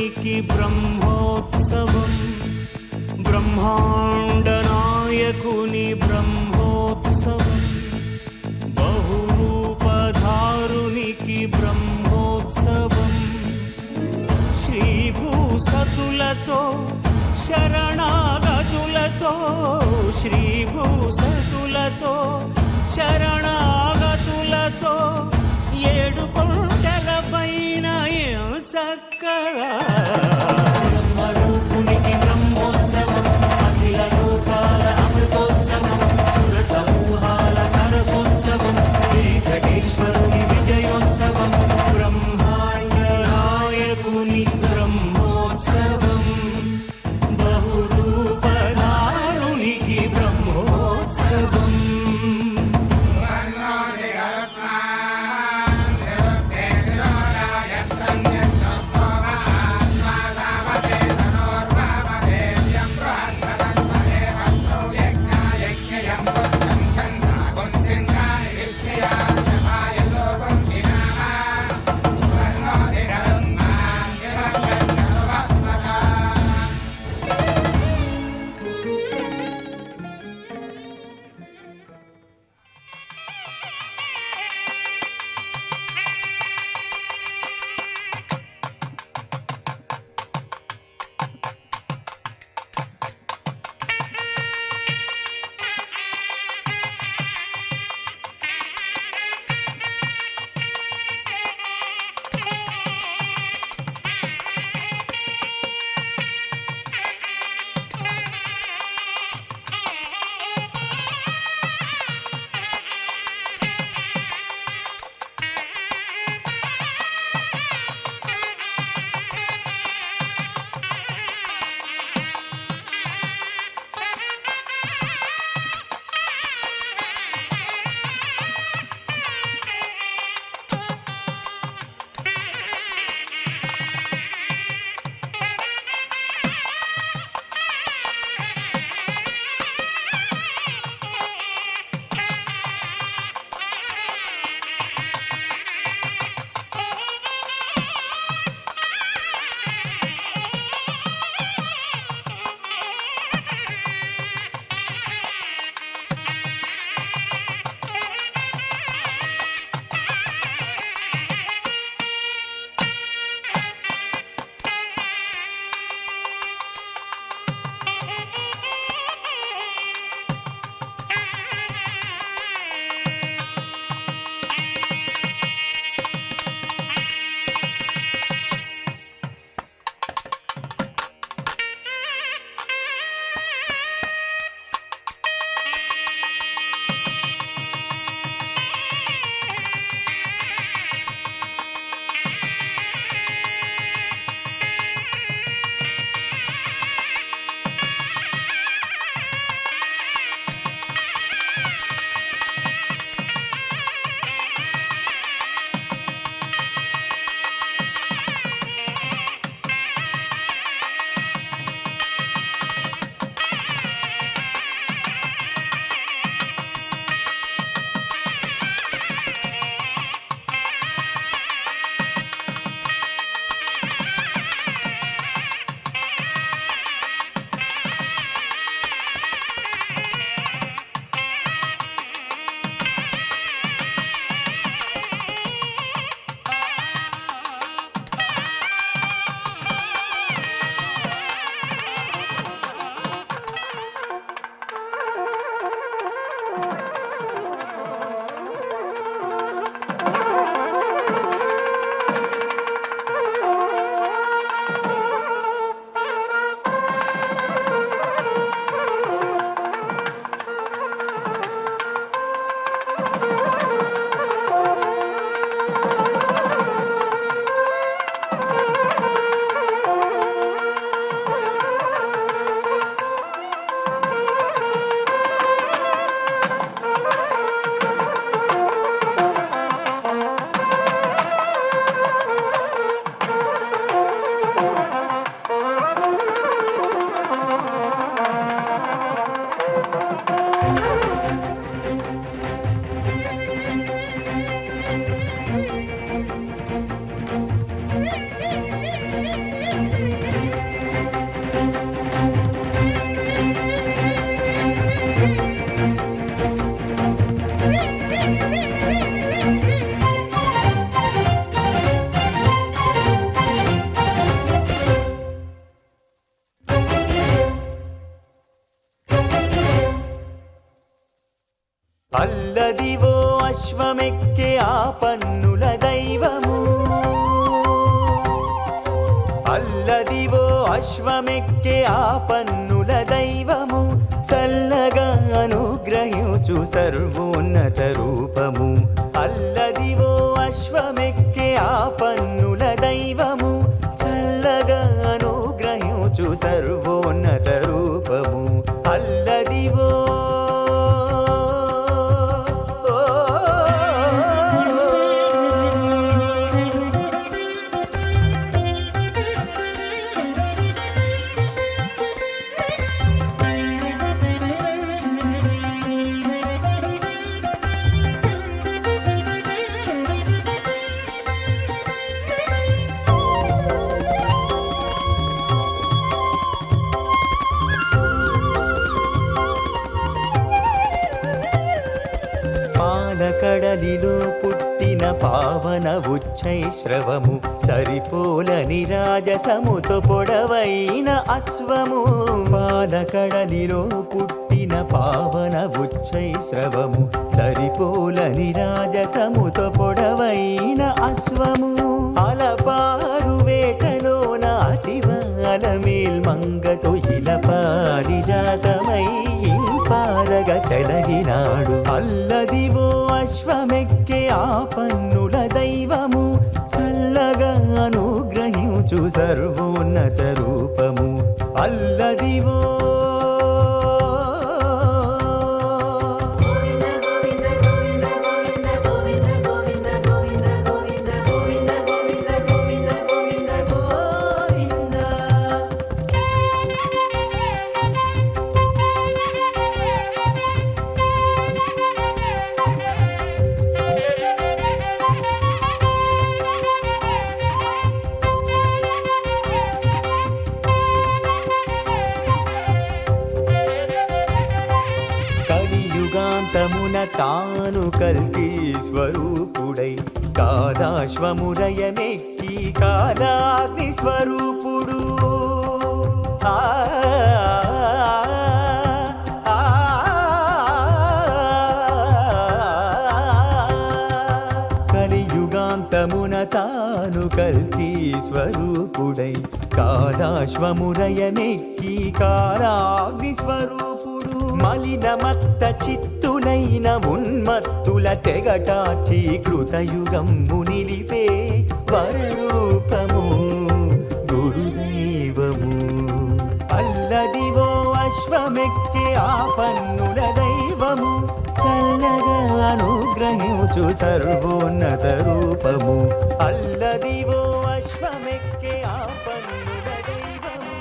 బ్రహ్మాండనాయకునికి బ్రహ్మోత్సవం, బ్రహ్మాండనాయకుని బ్రహ్మోత్సవం, బహురూపధారునికి బ్రహ్మోత్సవం, శ్రీభూసతులతో శరణాగతులతో, శ్రీభూసతులతో శరణాగతులతో ఏడు కొండల పైన చక్కగా బ్రహ్మరూపునికి బ్రహ్మోత్సవం, అఖిల లోకాల అమృతోత్సవం, సుర సమూహాల సరసోత్సవం, వెంకటేశ్వరుని విజయోత్సవం, బ్రహ్మాండ నాయకుని బ్రహ్మోత్సవం, బహురూపధారునికి బ్రహ్మోత్సవం. అల్లదివో అశ్వమెక్కే ఆ పన్నుల దైవము, అల్లదివో అశ్వమెక్కే ఆ పన్నుల దైవము, చల్లగా అనుగ్రహించు సర్వోన్నత రూపము. అల్లదివో అశ్వమెక్కే ఆ పన్నుల దైవము, చల్లగా అనుగ్రహించు సర్వోన్నత రూపము. అల్లదివో పాలకడలిలో పుట్టిన పావన ఉచ్చైశ్రవము, సరిపోలని రాజసముతో పొడవైన అశ్వము. పాలకడలిలో పుట్టిన పావన ఉచ్చైశ్రవము, సరిపోలని రాజసముతో పొడవైన అశ్వము. అలపారు వేటలోన అతివాల మేల్మంగతో ఇలా పారిజాతమై పారగ చెలగినాడు. అల్లదివో అశ్వమెక్కే ఆ పన్నుల దైవము, చల్లగా అనుగ్రహించు సర్వోన్నత రూపము. అల్లదివో కలియుగాంతమున తాను కల్కి స్వరూపుడై, కాలాశ్వమురయమెక్కి కాలాగ్ని స్వరూపుడు. కలియుగాంతమున తాను కల్కి స్వరూపుడై, కాలాశ్వమురయమెక్కి కాలాగ్ని స్వరూపుడు. మలినమత్త చిత్తులైన ఉన్మత్తుల తెగటాచి కృతయుగంబు నిలిపే వరరూపము గురుదైవము. అల్లదివో అశ్వమెక్కే ఆ పన్నుల దైవము, చల్లగా అనుగ్రహించు సర్వోన్నత రూపము. అల్లదివో అశ్వమెక్కే ఆ పన్నుల దైవము.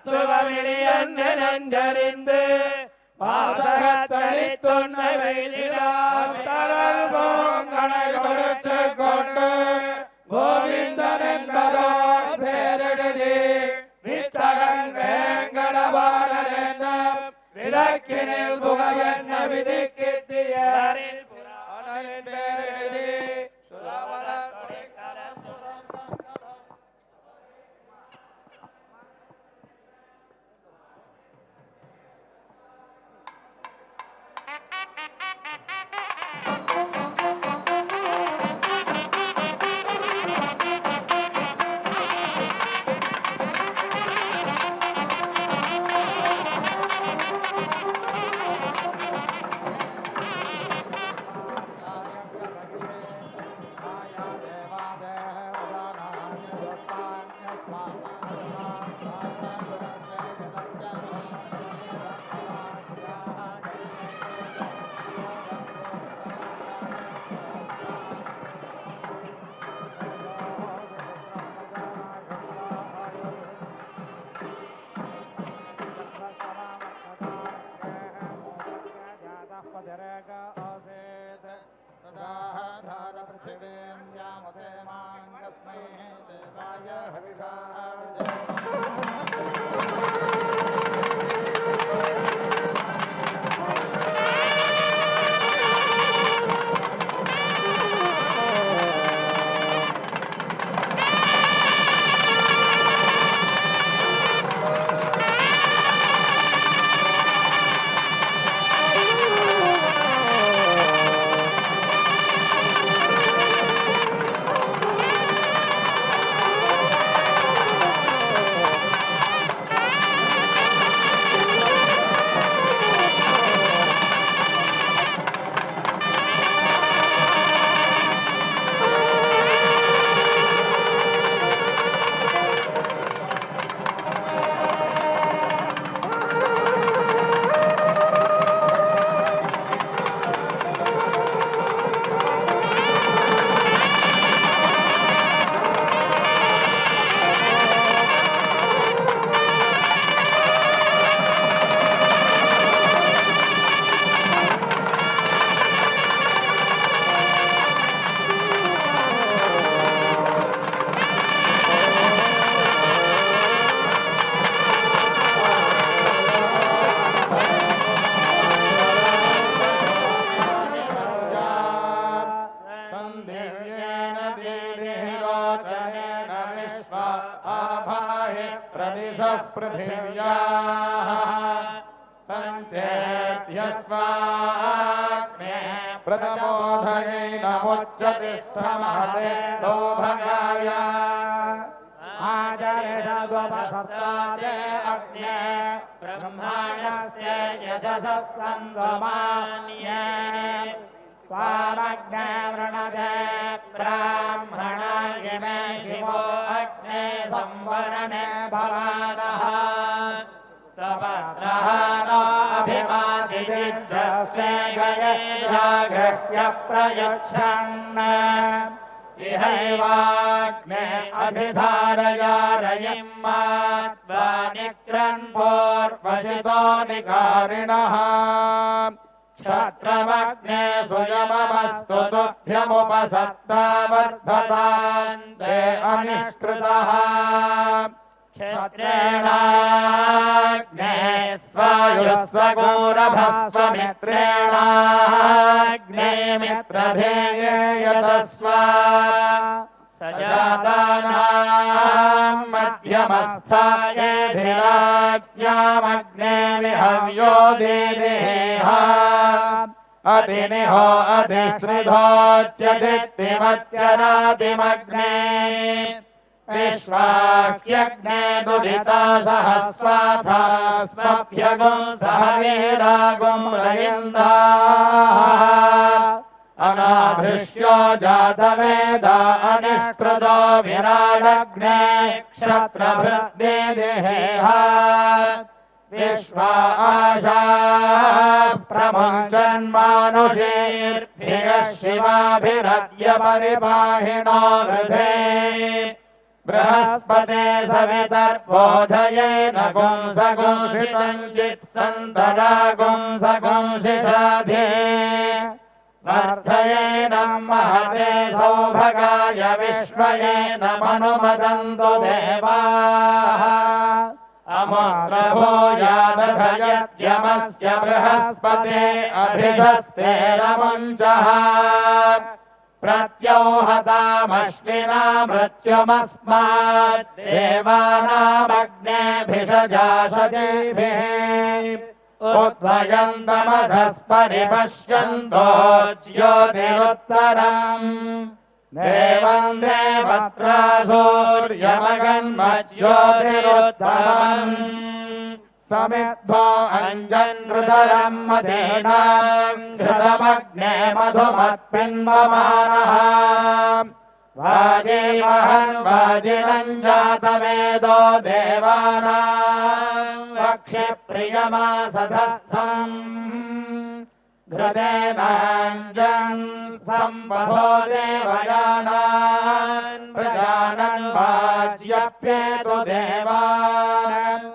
தத்துவமிழியன்று நெஞ்சறிந்து பாசகத்தளி அளித்துன்னை வைதிடாம் தளர் போங்கனை கொடுத்து கொண்டு கோவிந்தன் என்பதால் பேரெழுதி வித்தகன் வேங்கடபாலன் என்ன விளக்கினில் புகையென்ன விதிக்கித்தியரில் புராணனின் பேரெழுதி சுரவண கொடைக்கலம் पृथिव्याः सञ्चेत्यस्वाग्ने प्रथमोधयेनमुच्यतिष्ठमहते सौभगाय आचरिषद्वपसप्तादे अग्ने ब्रह्माण्यस्य यशसः सन्धमान्ये त्वामग्ने वृणते ब्राह्मणा इमे शिवो अग्ने संवरणे भवानः सपत्रः नाभिमादिविज्जस्वे गये जागृह्य प्रयच्छन् इहैवाग्ने अभिधारयारयिं मात्वा निक्रन् पूर्वजितो निकारिणः क्षत्रमग्ने सुयममस्तु तुभ्यमुपसत्ता वर्धतान्ते अनिष्कृतः क्षत्रेणाग्ने स्वायुस्वगोरभस्वमित्रेणाग्ने मित्रधेये यतस्वा सजातानां मध्यमस्थायेधिराज्ञामग्ने विहव्यो देवेह अतिनिहो अधिश्रिधोत्यजित्तिमत्यरातिमग्ने विश्वाह्यग्ने दुदिता सहस्वाथा स्मभ्यगुं सह वीरागुं रयिन्दाः अनाधृष्यो जातवेदा अनिष्कृतो विराडग्ने क्षत्रभृद्दे देहेह विश्वा आशा प्रमुञ्चन्मानुषीर्भिः शिवाभिरद्य परिपाहिनो हृदे बृहस्पते सवितर्बोधयेन गुंसगुंषितम् चित्सन्तरा गुंसगुंषिषाधे वर्धयेनम् महते सौभगाय विश्वयेन मनुमदन्तु देवाः अमुत्रभूयादधयद्यमस्य बृहस्पते अभिषस्तेरमुञ्चः प्रत्योहतामश्विना मृत्युमस्मात् देवानामग्नेभिषजाशतीभिः उद्वयन्तमसस्परिपश्यन्तो ज्योतिरुत्तरम् देवम् देवत्रा सूर्यमगन्मज्योतिरुत्तमम् समिद्धो अञ्जन्रुदरम् मदीनाम् घृतमग्ने मधुमत्पिन्वमानः वाजीवहन् वाजिनम् जातवेदो देवानाम् वक्षिप्रियमासधस्थम् घृतेनाञ्जन् सम्बधो देवयानान् प्रजानन् वाज्यप्येतु देवान्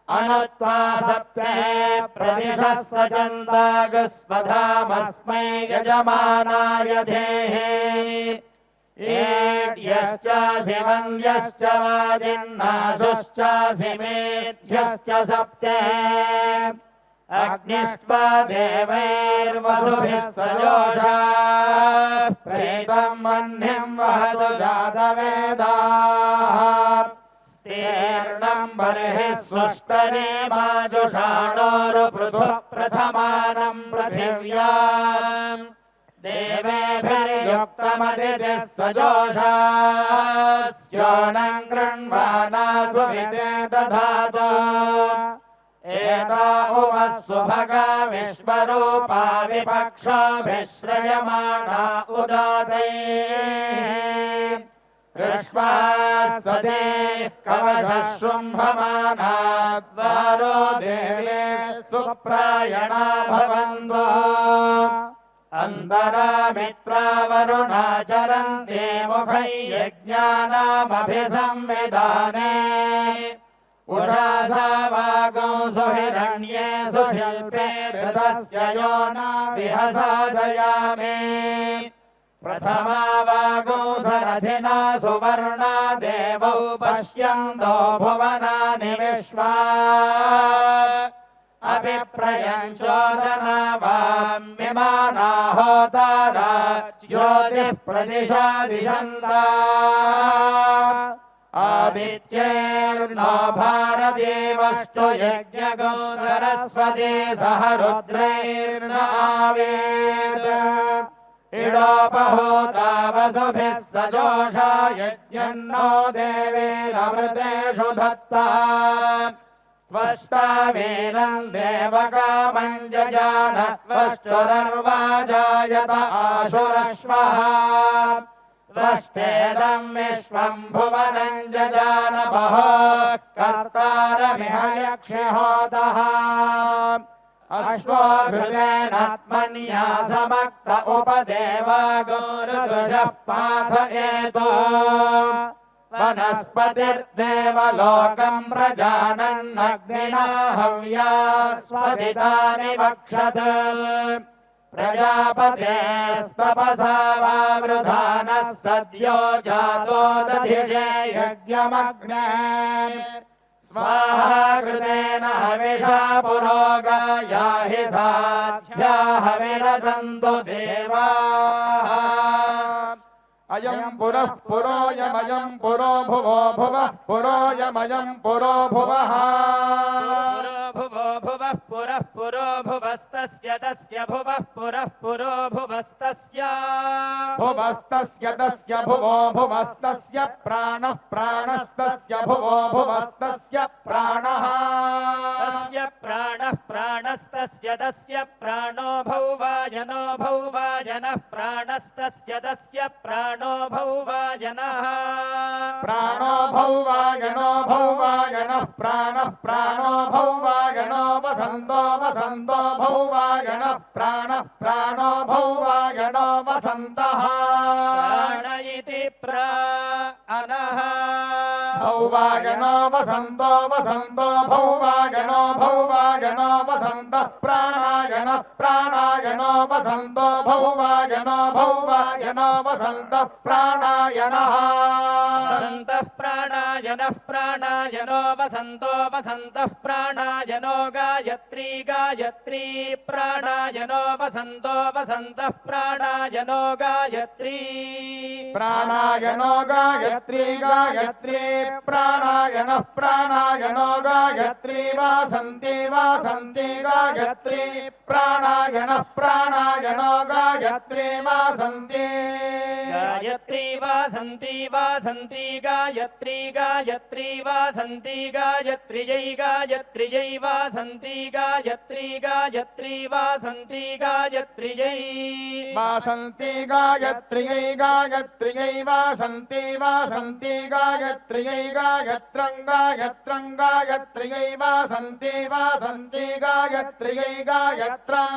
अनुत्वा सप्ते प्रदिशः सचन्दागस्वधामस्मै यजमानाय धेहे एड्यश्चासि वन्द्यश्च वाजिन्नाशुश्चासि मेध्यश्च सप्ते अग्निष्ट्वा देवैर्वसुभिः सजोषा प्रेतम् वह्निम् वहतु जातवेदाः स्तीर्णम् बर्हिः सुष्टने माजुषाणोरुपृथुः प्रथमानम् पृथिव्याम् देवेभिर्युक्तमदितिः सजोषा स्योनम् गृह्णानासु विते दधातु एता उवस्सुभगा विश्वरूपा विपक्षोभिश्रयमाणा उदातैः ऋष्वास्वदेः कवचः शृम्भमाना द्वारो देवे सुप्रायणा भवन्तो अन्तरा मित्रा वरुणा चरन्ते मुखै यज्ञानामभिसंविधाने उषासा वागौ सुहिरण्ये सुशिल्पे ऋतस्य यो नाभिहसादयामे प्रथमा वागौ सरथिना सुवर्णा देवौ पश्यन्तो भुवनानि विश्वा अपि प्रयञ्चोदना वाम्यमाना होतारा ज्योतिः प्रदिशा दिशन्ता आदित्यैर्नो भारदेवष्टु यज्ञगौ सरस्वती सह रुद्रैर्न आवेद इडोपहूता वसुभिः सजोषा यज्ञन्नो देवेरमृतेषु धत्ता त्वष्टावीरम् देवकामम् जजान त्वष्टुरर्वाजायत आशुरश्वः त्वष्टेदम् विश्वम् भुवनम् जजान बहोः कर्तारमिह यक्षिहोतः अश्वो घृतेनात्मन्यासमक्त उपदेवागोरुदुषः पाथयेतो वनस्पतिर्देवलोकम् प्रजानन्नग्निना हव्या स्वदितानि वक्षत् प्रजापतेस्तपसा वावृधानः सद्यो जातो दधिषे यज्ञमग्ने स्वाहा कृतेन हविषा पुरोगाया हि साध्या हविरदन्तु देवाः अयम् पुरः पुरोऽयमयम् पुरो भुवो भुवः पुरोऽयमयम् पुरो भुवः भुवो भुवः पुरः पुरो भुवस्तस्य तस्य भुवः पुरः पुरो भुवस्तस्य भुवस्तस्य तस्य भुवो भुवस्तस्य प्राणः प्राणस्तस्य भुवो भुवस्तस्य प्राणः तस्य प्राणः प्राणस्तस्य तस्य प्राणो भौवाजनो भौवाजनः प्राणस्तस्य तस्य प्राणो भौवाजनः प्राणो भौवाजनो भौवाजनः प्राणः प्राणो भौवाजनो वसन्तो वसन्तो भौवाजनः प्राणः प्राणो भौवाजनो वसन्तः प्राण इति प्राणः भौवायनो वसन्तो वसन्तो भौवायनो भौवायनो वसन्तः प्राणायनः प्राणायनो वसन्तो भौवायनो भौवायनो वसन्तः प्राणायनः वसन्तः प्राणायनः प्राणायनो वसन्तो वसन्तः प्राणायनो गायत्री गायत्री प्राणायनो वसन्तो वसन्तः प्राणायनो गायत्री प्राणायनो गायत्री गायत्री प्राणायनः प्राणायनो गायत्री वासन्ति वासन्ति गायत्री प्राणायनः प्राणायनो गायत्री वासन्ति गायत्री वासन्ति वासन्ति गायत्री गायत्री वासन्ति गायत्र्यै गायत्र्यै वासन्ति गायत्री गायत्री वासन्ति गायत्र्यै वासन्ति गायत्र्यै गायत्र्यै वासन्ति वासन्ति गायत्र्यै गायत्रं गायत्रं गायत्र्यै वासन्ति वासन्ति गायत्र्यै गायत्रं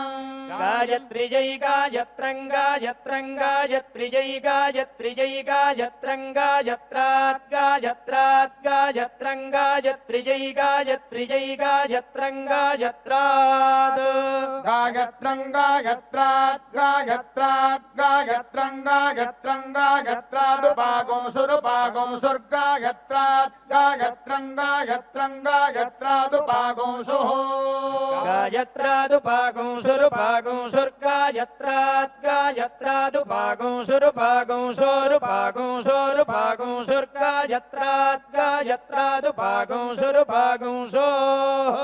गायत्र्यै गायत्रं गायत्रं गायत्र्यै गायत्र्यै गायत्रं गायत्रात् गायत्रात् गायत्रं गायत्र्यै गायत्र्यै गायत्रं गायत्रात् गायत्रं गायत्रात् गायत्रात् गायत्रं गायत्रं गायत्रादुपागं सुरुपागं सुर्गायत्रात् गायत्रं गायत्रं गायत्रादुपागं सुः गायत्रादुपागं सुरुपागं सुर्गायत्रात् गायत्रादुपागं सुरुपागं सोरुपागं सोरुपागं सुर्गायत्रात् गायत्रादुपागं सुरुपागं सोः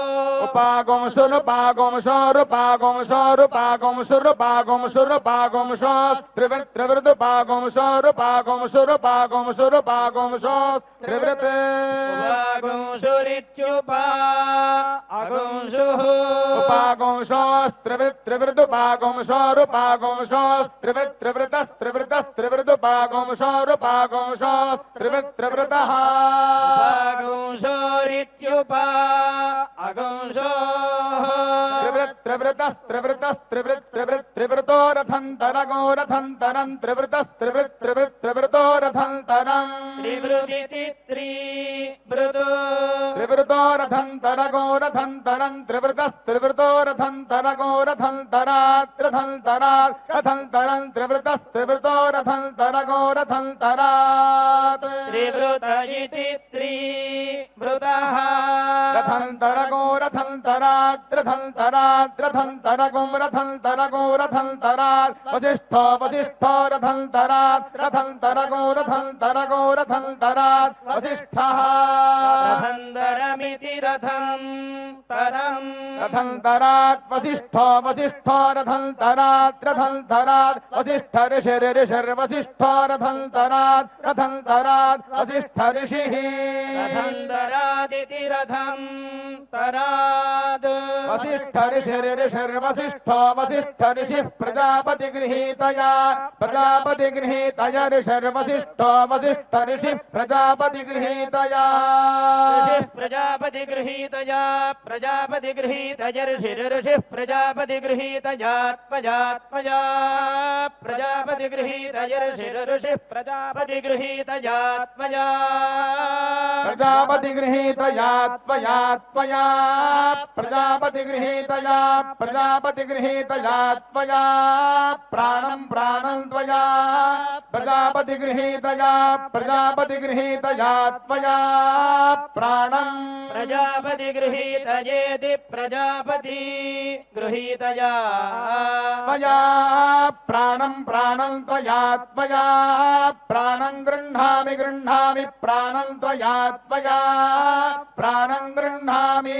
उपागं सुरुपागं सोरुपागं सोरुपागं सुरुपागं सुरुपागं त्रिवृतुपागं सोरुपागं सुरुपागं सुरुपागं त्रिवृत् उपागं सुरित्युपा अगं सुः उपागं त्रिवृतुपागं सोरुपागं त्रिवृतस्त्रिवृतस्त्रिवृतुपागं सोरुपागं त्रिवृतः उपागं सुरित्युपा अगं सुः त्रिवृतस्त्रिवृतस्त्रिवृत्तो रथन्तरगो रथन्तरं त्रिवृतस्त्रिवृत्तो रथन्तरम् त्रिवृदिति त्रिवृदो त्रिवृतो रथन्तरगो रथन्तरं त्रिवृतस्त्रिवृतो रथन्तरगो रथन्तरात् रथन्तरात् रथन्तरं त्रिवृतस्त्रिवृतो रथन्तरगो रथन्तरात् त्रिवृत इति त्रिवृतः रथन्तरगो रथन्तरात् रथन्तरात् रथन्तरगो रथन्तरगो रथन्तरात् वसिष्ठो वसिष्ठो रथन्तरात् रथन्तरगो रथन्तरगो रथन्तरात् वसिष्ठः रथन्तरमिति रथं तरं रथन्तरात् वसिष्ठो वसिष्ठो रथन्तरात् रथन्तरात् वसिष्ठ ऋषिर्वसिष्ठो रथन्तरात् रथन्तरात् वसिष्ठ ऋषिः रथन्तरादिति रथं तराद् वसिष्ठ ऋषिर्वसिष्ठो वसिष्ठ ऋषिः प्रजापतिगृहीतया प्रजापतिगृहीतया ऋषिर्वसिष्ठो वसिष्ठ ऋषिः प्रजापतिगृहीतया ऋषिः प्रजापतिगृहीतया प्रजापतिगृहीतय ऋषिः प्रजापतिगृहीतयात्मजात्मजा प्रजापतिगृहीतय ऋषिः प्रजापतिगृहीतयात्मजा प्रजापतिगृहीतयात्मयात्मया प्रजापतिगृहीतया प्रजापतिगृहीतयात्मया प्राणं प्राणं त्वया प्रजापतिगृहीतया प्रजापतिगृहीतयात्मया प्राणं प्रजापतिगृहीतयेति प्रजापति गृहीतया त्वया प्राणं प्राणं त्वयात्मया प्राणं गृह्णामि गृह्णामि प्राणं त्वयात्मया प्राणं गृह्णामि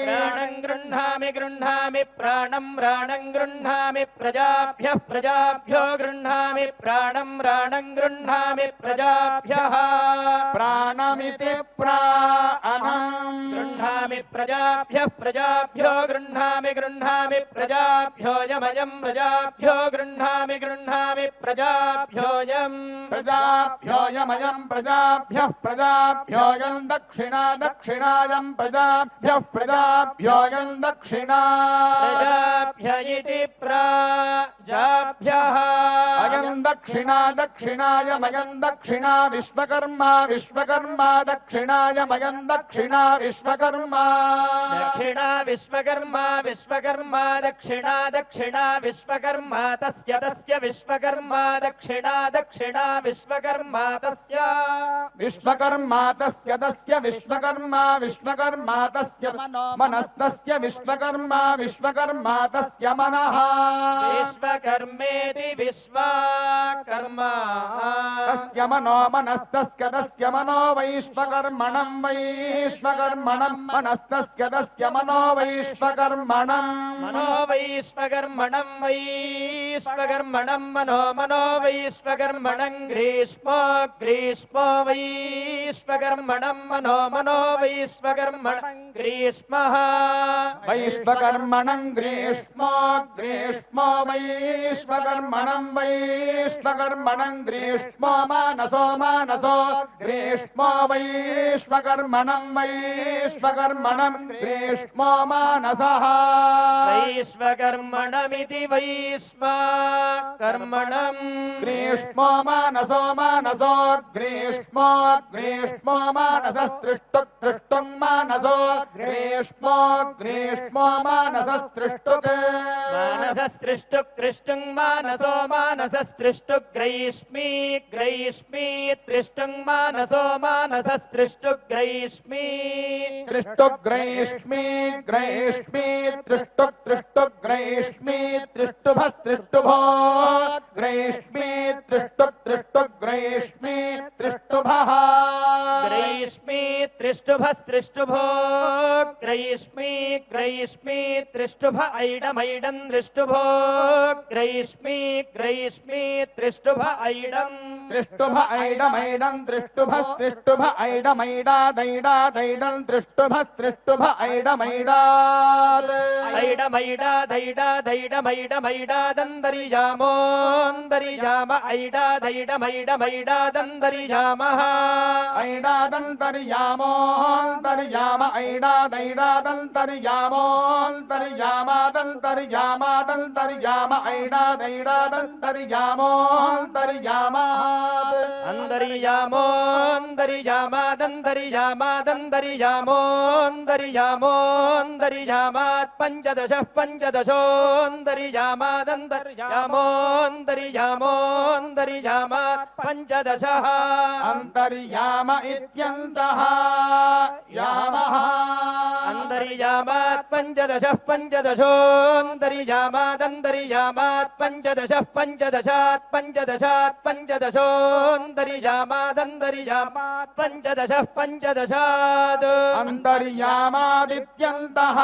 प्राणं गृह्णामि गृह्णामि प्राणं प्राणं गृह्णामि प्रजाभ्यः प्रजाभ्यो गृह्णामि प्राणं प्राणं गृह्णामि प्रजाभ्यः प्राणमिति प्राणं गृह्णामि गृह्णामि प्रजाभ्यः प्रजाभ्यो गृह्णामि गृह्णामि प्रजाभ्योऽयमयम् प्रजाभ्यो गृह्णामि गृह्णामि प्रजाभ्योऽयम् प्रजाभ्योऽयमयम् प्रजाभ्यः प्रजाभ्योऽयम् दक्षिणा दक्षिणायम् प्रजाभ्यः प्रजाभ्योऽयम् दक्षिणा प्रजाभ्य इति प्राजाभ्यः अयम् दक्षिणा दक्षिणायमयम् दक्षिणा विश्वकर्मा विश्वकर्मा दक्षिणायमयम् दक्षिणा विश्वकर्मा दक्षिणा विश्वकर्मा विश्वकर्मा दक्षिणा दक्षिणा विश्वकर्मा तस्य तस्य विश्वकर्मा दक्षिणा दक्षिणा विश्वकर्मा तस्य विश्वकर्मा तस्य तस्य विश्वकर्मा विश्वकर्मा तस्य मनस्तस्य विश्वकर्मा विश्वकर्मा तस्य मनः विश्वकर्मेति विश्वकर्मा तस्य मनो मनस्तस्य तस्य मनो वैश्वकर्मणम् वैश्वकर्मणम् मनस्तस्य तस्य मनो वैश्वकर्मणम् मनो वैश्वकर्मणम् वैश्वकर्मणम् मनो मनो वैश्वकर्मणम् ग्रीष्मो ग्रीष्मो वैश्वकर्मणम् मनो मनो वैश्वकर्मणम् ग्रीष्मः वैश्वकर्मणम् ग्रीष्मो ग्रीष्मो वैश्वकर्मणम् वैश्वकर्मणम् ग्रीष्मो मानसो मानसो ग्रीष्मो वैश्वकर्मणम् वैश्वकर्मणम् ग्रीष्मो मानसः वैश्वकर्मणमिति वैश्वकर्मणम् ग्रीष्मो मानसो मानसो ग्रीष्मो ग्रीष्मो मानसस्त्रिष्टुक् त्रिष्टुङ् मानसो ग्रीष्मो ग्रीष्मो मानसस्त्रिष्टुक् मानसस्त्रिष्टुक् त्रिष्टुङ् मानसो मानसस्त्रिष्टुक् ग्रैष्मी ग्रैष्मी त्रिष्टुङ् मानसो मानसस्त्रिष्टुक् ग्रैष्मी त्रिष्टुक् ग्रैष्मी ग्रैष्मी त्रिष्टुक् त्रिष्टुक् ग्रैष्मी त्रिष्टुभस्त्रिष्टुभो ग्रैष्मी त्रिष्टुक् त्रिष्टुक् ग्रैष्मी त्रिष्टुभः ग्रैष्मी त्रिष्टुभस्त्रिष्टुभो ग्रैष्मी ग्रैष्मी त्रिष्टुभ ऐडमैडम् दृष्टुभो ग्रैष्मी ग्रैष्मी त्रिष्टुभ ऐडम् त्रिष्टुभ ऐडमैडम् त्रिष्टुभस्त्रिष्टुभ ऐडमैडादैडादैडम् त्रिष्टुभस्त्रिष्टुभ ऐडमैडाद् ऐडमैडादैडादैडमैडमैडादन्तर्यामोऽन्तर्याम ऐडादैडमैडमैडादन्तर्यामः ऐडादन्तर्यामोऽन्तर्याम ऐडादैडादन्तर्यामोऽन्तर्यामादन्तर्यामादन्तर्याम ऐडादैडादन्तर्यामोऽन्तर्यामात् अन्तर्यामोऽन्तर्यामादन्तर्यामोऽन्तर्यामोऽन्तर्यामात् पञ्चदशः पञ्चदशोऽन्तर्यामादन्तर्यामोऽन्तर्यामोऽन्तर्यामात् पञ्चदशः अन्तर्याम इत्यन्तः यामः अन्तर्यामात् पञ्चदशः पञ्चदशोऽन्तर्यामादन्तर्यामात् पञ्चदशः पञ्चदशात् पञ्चदशात् पञ्चदशोऽन्तर्यामादन्तर्यामात् पञ्चदशः पञ्चदशात् अन्तर्यामादित्यन्तः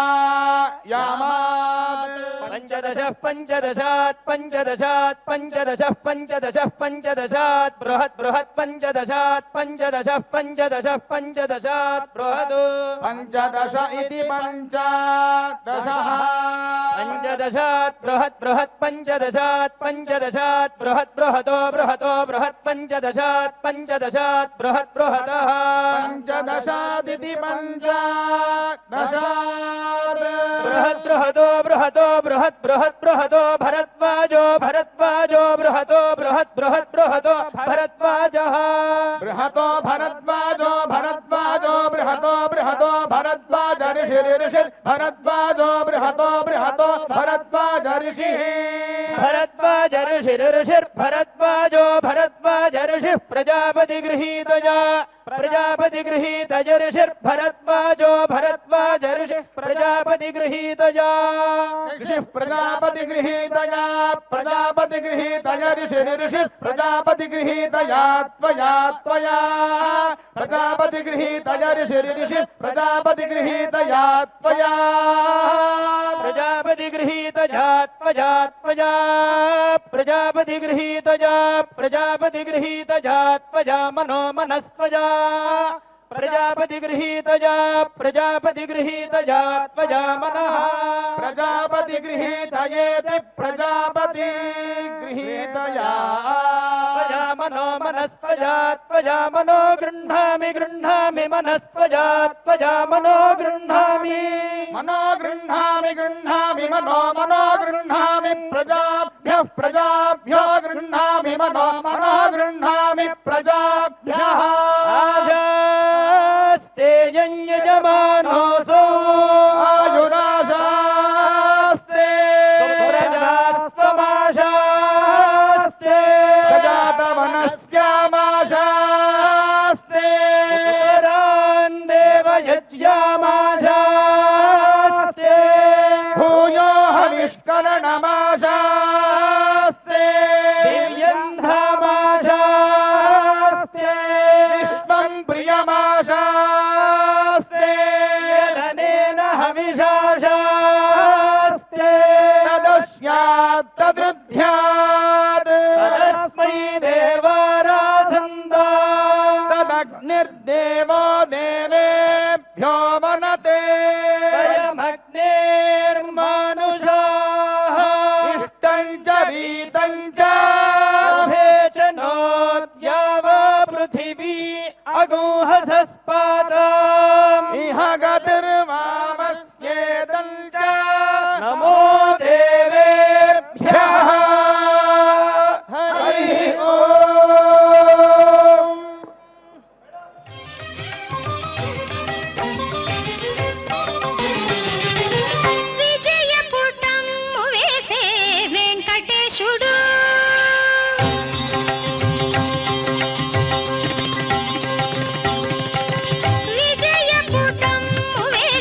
यामात् पञ्चदशः पञ्चदशात् पञ्चदशात् पञ्चदशः पञ्चदशः पञ्चदशात् बृहत् बृहत् पञ्चदशात् पञ्चदशः पञ्चदशः पञ्चदशात् बृहत् पञ्चदश इति पञ्चदशः पञ्चदशात् बृहत् बृहत् पञ्चदशात् पञ्चदशात् बृहत् बृहतो बृहतो बृहत् पञ्चदशात् पञ्चदशात् बृहत् बृहतः पञ्चदशादिति पञ्चदशात् बृहत् बृहतो बृहतो बृहत् बृहत् बृहतो भरद्वाजो भरद्वाजो बृहतो बृहत् बृहत् बृहतो भरद्वाजः बृहतो भरद्वाजो भरद्वाजो बृहतो बृहतो भरद्वाज ऋषिर्षिर् भरद्वाजो बृहतो बृहतो भरद्वाज ऋषिः भरद्वाज ऋषिर्भरद्वाजो भरद्वाज ऋषिः प्रजापति गृहीतया प्रजापति गृहीतय ऋषिर्भरद्वाजो भरद्वाज ऋषिः प्रजापति गृहीतया ऋषिः प्रजापति गृहीतया प्रजापति गृहीतय ऋषिर्षिः प्रजापति गृहीतया त्वया त्वया प्रजापति गृहीतय ऋषिर्षिः प्रजापति गृहीतया त्वया प्रजापति गृहीतया त्वया त्वया प्रजापति गृहीतया प्रजापति गृहीतया त्वया मनो मनस्त्वया ప్రజాపతి గృహీతయా ప్రజాపతి గృహీతయా త్వయా మనః ప్రజాపతి గృహీతయేతి ప్రజాపతి గృహీతయా త్వయా మనో మనస్త్వయా త్వయా మనో గృహ్ణామి గృహ్ణామి మనస్త్వయా త్వయా మనో గృహ్ణామి మనో గృహ్ణామి గృహ్ణామి మనో మనో గృహ్ణామి ప్రజాభ్యః ప్రజాభ్యో గృహ్ణామి మనో మనో గృహ్ణామి ప్రజాభ్యః ఆజాస్తే యజమానోసో ఆయురాశాస్తే ప్రజాస్వమాశాస్తే ప్రజాతమనస్యామాశాస్తే పురాన్ దేవయజ్యామాశాస్తే భూయో హవిష్కరణమాశాస్తే దివ్యంధామాశాస్తే విశ్వం ప్రియమాశాస్తే యదనేన హవిషాశాస్తే తదస్యాత్ తదృధ్యాత్ తదస్మై దేవారాసందా తదగ్నిర్దేవో దేవేభ్యో వనతే స్వయమగ్నేర్మానుషాః ఇష్టం చ వీతం చ ఉభే చ నోద్యావ పృథివీ అగోహసస్పాతాం ఇహ గతిర్వామస్యేదం చ నమో దేవేభ్యః హరి ఓం. విజయపుటము వేసే వెంకటేశుడు విజయపుటము వేసే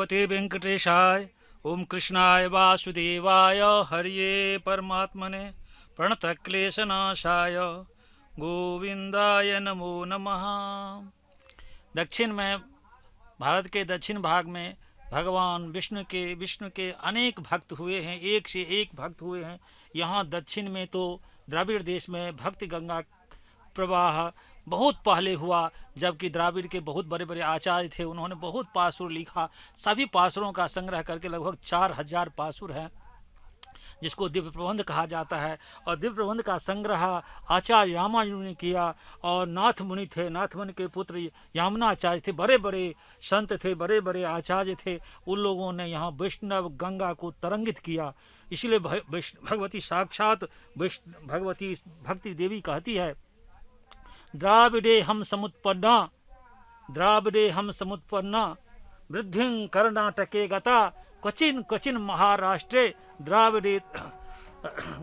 पशुपते वेंकटेशाय ओम कृष्णाय वासुदेवाय हरिये परमात्मने प्रणतक्लेशनाशाय गोविंदाय नमो नमः। दक्षिण में, भारत के दक्षिण भाग में भगवान विष्णु के अनेक भक्त हुए हैं, एक से एक भक्त हुए हैं। यहाँ दक्षिण में तो द्राविड़ देश में भक्ति गंगा प्रवाह बहुत पहले हुआ, जबकि द्राविड़ के बहुत बड़े बड़े आचार्य थे, उन्होंने बहुत पासुर लिखा। सभी पासुरों का संग्रह करके लगभग 4000 पासुर हैं, जिसको दिव्य प्रबंध कहा जाता है। और दिव्य प्रबंध का संग्रह आचार्य रामानुज ने किया। और नाथ मुनि थे, नाथ मुनि के पुत्र यामुनाचार्य थे, बड़े बड़े संत थे, बड़े बड़े आचार्य थे। उन लोगों ने यहाँ वैष्णव गंगा को तरंगित किया। इसलिए भगवती साक्षात भगवती भक्ति देवी कहती है, द्राविडे हम समुत्पन्ना वृद्धिं कर्नाटके गता क्वचिन क्वचिन महाराष्ट्रे द्राविडे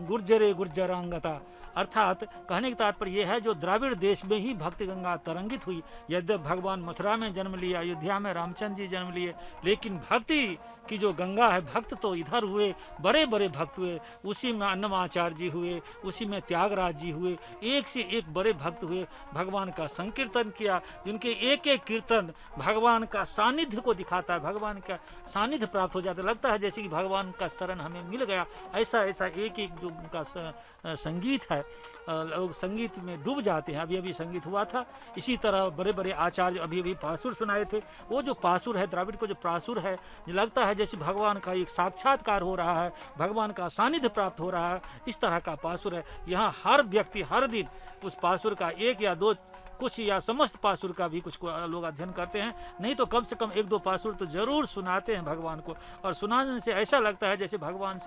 गुर्जरे गुर्जरांगता। अर्थात कहने का तात्पर्य यह है, जो द्राविड़ देश में ही भक्ति गंगा तरंगित हुई। यद्यप भगवान मथुरा में जन्म लिया, अयोध्या में रामचंद्र जी जन्म लिए, लेकिन भक्ति की जो गंगा है, भक्त तो इधर हुए, बड़े बड़े भक्त हुए। उसी में अन्नमाचार्य जी हुए, उसी में त्यागराज जी हुए, एक से एक बड़े भक्त हुए। भगवान का संकीर्तन किया, जिनके एक एक कीर्तन भगवान का सानिध्य को दिखाता है, भगवान का सानिध्य प्राप्त हो जाता है। लगता है जैसे कि भगवान का शरण हमें मिल गया। ऐसा एक एक जो उनका संगीत है, लोग संगीत में डूब जाते हैं। अभी संगीत हुआ था। इसी तरह बड़े बड़े आचार्य अभी पासुर सुनाए थे। वो जो पासुर है, द्राविड़ को जो पासुर है, लगता है जैसे भगवान का एक साक्षात्कार हो रहा है, भगवान का सानिध्य प्राप्त हो रहा है। इस तरह का पासुर है। यहाँ हर व्यक्ति हर दिन उस पासुर का एक या दो, कुछ या समस्त पासुर का भी कुछ लोग अध्ययन करते हैं, नहीं तो कम से कम एक दो पासुर तो जरूर सुनाते हैं भगवान को। और सुनाने से ऐसा लगता है जैसे भगवान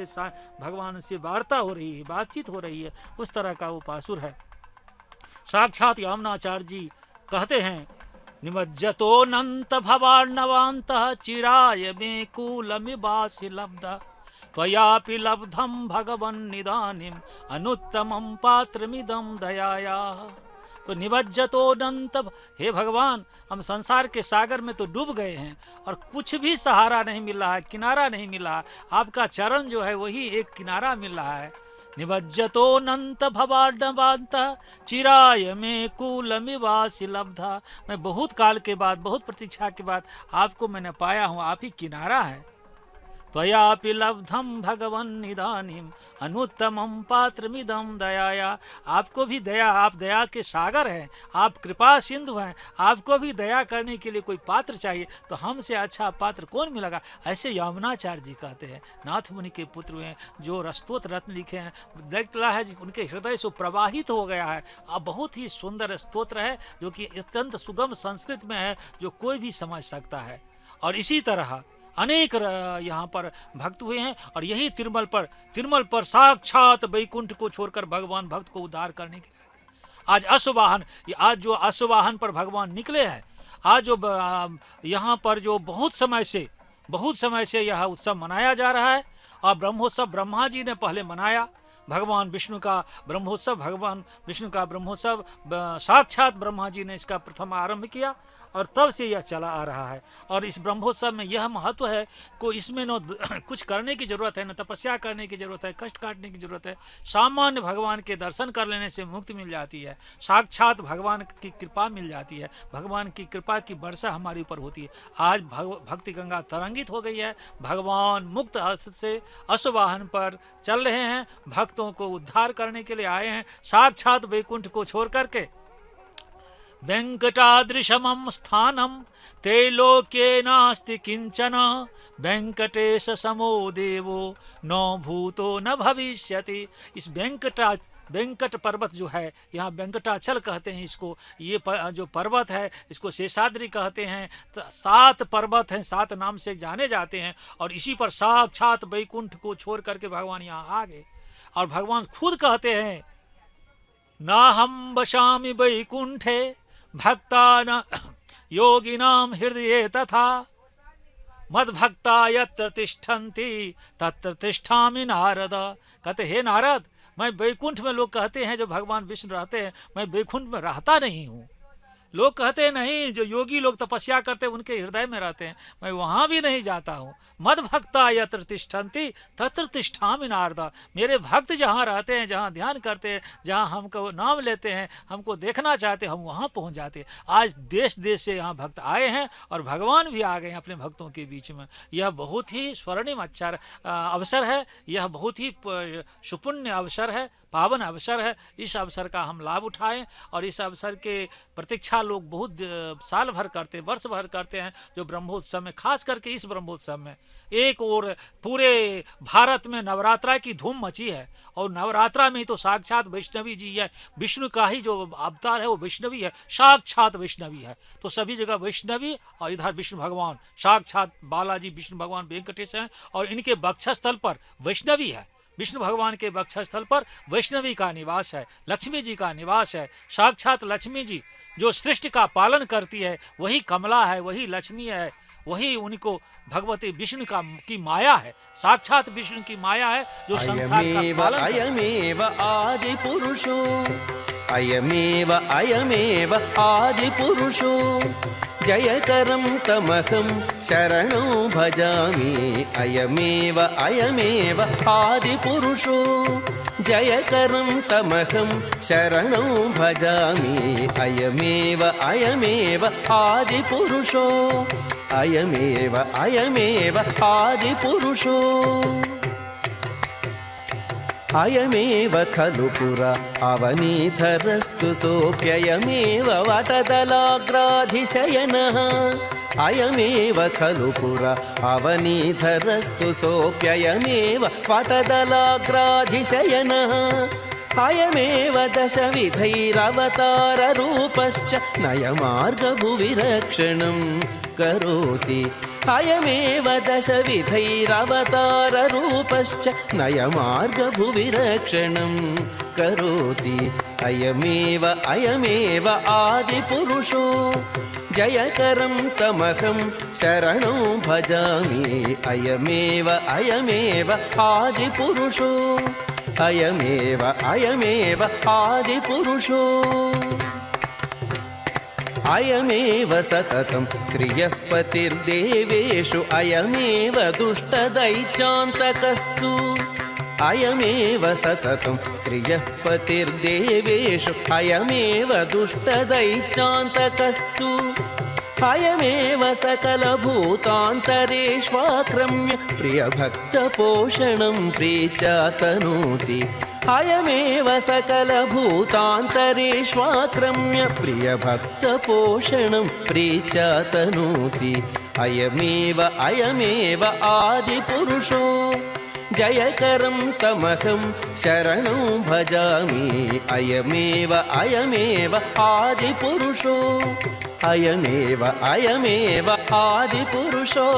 से वार्ता हो रही है, बातचीत हो रही है। उस तरह का वो पासुर है। साक्षात यामुनाचार्य जी कहते हैं, निमज्जतोऽनंत भवार्णवान्तः चिराय मे कूलमिवासि लब्धा त्वयापि लब्धं भगवन्निदानीम् अनुत्तमं पात्रमिदं दयायाः। तो निमज्जतोऽनंत, हे भगवान, हम संसार के सागर में तो डूब गए हैं और कुछ भी सहारा नहीं मिल रहा है, किनारा नहीं मिला। आपका चरण जो है वही एक किनारा मिल रहा है। निमज्जतोऽनंत भवार्णवान्तः चिराय मे कूलमिवासि लब्धा। मैं बहुत काल के बाद, बहुत प्रतीक्षा के बाद आपको मैंने पाया हूँ, आप ही किनारा है। त्वयापि लब्धं भगवन्निदानीम् अनुत्तमं पात्रमिदं दयाया। आपको भी दया, आप दया के सागर हैं, आप कृपा सिंधु हैं। आपको भी दया करने के लिए कोई पात्र चाहिए, तो हमसे अच्छा पात्र कौन मिलेगा। ऐसे यामुनाचार्य जी कहते हैं, नाथ मुनि के पुत्र हैं, जो स्तोत्र रत्न लिखे हैं। लगता है उनके हृदय से प्रवाहित हो गया है। अब बहुत ही सुंदर स्तोत्र है, जो कि अत्यंत सुगम संस्कृत में है, जो कोई भी समझ सकता है। और इसी तरह अनेक यहाँ पर भक्त हुए हैं। और यही तिरुमल पर साक्षात वैकुंठ को छोड़कर भगवान भक्त को उद्धार करने के लिए आज जो अश्ववाहन पर भगवान निकले हैं, आज जो यहाँ पर जो बहुत समय से यह उत्सव मनाया जा रहा है। और ब्रह्मोत्सव ब्रह्मा जी ने पहले मनाया। भगवान विष्णु का ब्रह्मोत्सव साक्षात ब्रह्मा जी ने इसका प्रथम आरंभ किया, और तब से यह चला आ रहा है। और इस ब्रह्मोत्सव में यह महत्व है को इसमें न कुछ करने की जरूरत है, न तपस्या करने की जरूरत है, कष्ट काटने की जरूरत है। सामान्य भगवान के दर्शन कर लेने से मुक्ति मिल जाती है, साक्षात भगवान की कृपा मिल जाती है, भगवान की कृपा की वर्षा हमारे ऊपर होती है। आज भक्ति गंगा तरंगित हो गई है। भगवान मुक्त हस्त से अश्ववाहन पर चल रहे हैं, भक्तों को उद्धार करने के लिए आए हैं, साक्षात वैकुंठ को छोड़ करके। वेंकटादृशमं स्थानं ते लोके नास्ति किंचन वेंकटेश समो देवो न भूतो न भविष्यति। इस वेंकट पर्वत जो है, यहाँ वेंकटाचल कहते हैं इसको। ये जो पर्वत है इसको शेषाद्रि कहते हैं। तो 7 पर्वत हैं, 7 नाम से जाने जाते हैं। और इसी पर साक्षात वैकुंठ को छोड़ करके भगवान यहाँ आ गए। और भगवान खुद कहते हैं, नाहं वसामि वैकुंठे भक्तानां योगिनां हृदये तथा मद्भक्ता यत्र तिष्ठन्ति तत्र तिष्ठामि नारद। कहते हे नारद, मैं वैकुंठ में, लोग कहते हैं जो भगवान विष्णु रहते हैं, मैं वैकुंठ में रहता नहीं हूँ, लोग कहते हैं नहीं, जो योगी लोग तपस्या करते हैं उनके हृदय में रहते हैं। मैं वहां भी नहीं जाता हूँ। मद भक्ता यत्र तिष्ठन्ति तत्र तिष्ठामि नारद। मेरे भक्त जहाँ रहते हैं, जहाँ ध्यान करते हैं, जहाँ हमको नाम लेते हैं, हमको देखना चाहते हैं, हम वहाँ पहुँच जाते हैं। आज देश देश से यहाँ भक्त आए हैं और भगवान भी आ गए हैं अपने भक्तों के बीच में। यह बहुत ही स्वर्णिम अच्छा अवसर है, यह बहुत ही सुपुण्य अवसर है, पावन अवसर है। इस अवसर का हम लाभ उठाएं और इस अवसर के प्रतीक्षा लोग बहुत साल भर करते हैं, वर्ष भर करते हैं। जो ब्रह्मोत्सव में, खास करके इस ब्रह्मोत्सव में, एक और पूरे भारत में नवरात्रा की धूम मची है और नवरात्रा में तो साक्षात वैष्णवी जी है। विष्णु का ही जो अवतार है वो वैष्णवी है, साक्षात वैष्णवी है। तो सभी जगह वैष्णवी और इधर विष्णु भगवान साक्षात बालाजी विष्णु भगवान वेंकटेश हैं और इनके वक्षस्थल पर वैष्णवी है। विष्णु भगवान के वक्षस्थल पर वैष्णवी का निवास है, लक्ष्मी जी का निवास है। साक्षात लक्ष्मी जी जो सृष्टि का पालन करती है वही कमला है, वही लक्ष्मी है, वही उनको भगवती विष्णु की माया है, साक्षात विष्णु की माया है जो संसार का पालन करती है। अयमेव आदि पुरुषो, अयमेव अयमेव आदि पुरुषो, जयकरं तमहं शरणं भजामि। अयमेव अयमेव आदि पुरुषो, जयकरं तमहं शरणं भजामि। अयमेव अयमेव आदि पुरुषो, अयमेव अयमेव आदि पुरुषो, अयमेव खलु पुरा अवनीधरस्तु सोऽप्ययमेव वटदलाग्राधिशयनः। अयमेव खलु पुरा अवनीधरस्तु सोऽप्ययमेव वटदलाग्राधिशयनः। अयमेव दशविधैरवताररूपश्च नयमार्गभुविरक्षणं करोति। अयमेव दशविधैरवताररूपश्च नयमार्गभुविरक्षणं करोति। अयमेव अयमेव आदिपुरुषो, जयकरं तमहं शरणं भजामि। अयमेव अयमेव आदिपुरुषो, अयमेव अयमेव आदिपुरुषो, अयमेव सततं श्रियः पतिर्देवेषु, अयमेव दुष्टदैत्यान्तकस्तु। अयमेव सततं श्रियः पतिर्देवेषु, अयमेव दुष्टदैत्यान्तकस्तु। अयमेव सकलभूतान्तरेष्वाक्रम्य प्रियभक्तपोषणं प्रीत्या तनोति। अयमेव सकलभूतान्तरेष्वाक्रम्य प्रियभक्तपोषणं प्रीत्या तनोति। अयमेव अयमेव आदिपुरुषो, जयकरं तमहं शरणं भजामि। अयमेव अयमेव आदिपुरुषो, अयमेव अयमेव आदिपुरुषो,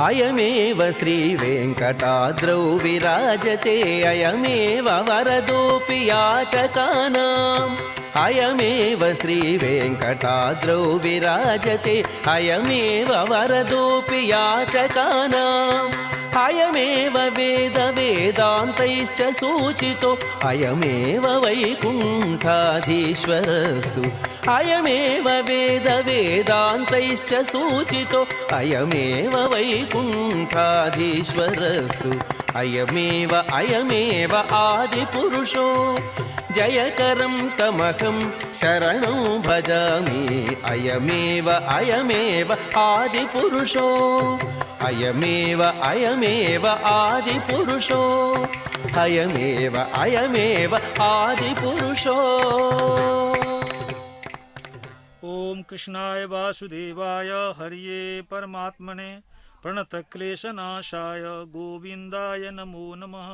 अयमेव श्रीवेङ्कटाद्रौ विराजते। अयमेव वरदोऽपि याचकानाम्, अयमेव श्रीवेङ्कटाद्रौ विराजते। अयमेव वरदोऽपि याचकानाम्, अयमेव वेदवेदान्तैश्च सूचितो। अयमेव वैकुण्ठाधीश्वरस्तु, अयमेव वेदवेदान्तैश्च सूचितो। अयमेव वैकुण्ठाधीश्वरस्तु, अयमेव अयमेव आदिपुरुषो, जयकरं तमहं शरणं भजामि। अयमेव अयमेव आदिपुरुषो, अयमेव अयमेव आदिपुरुषो, अयमेव अयमेव आदिपुरुषो। ओम कृष्णाय वासुदेवाय हरिये परमात्मने प्रणतक्लेशनाशाय गोविंदाय नमो नमः।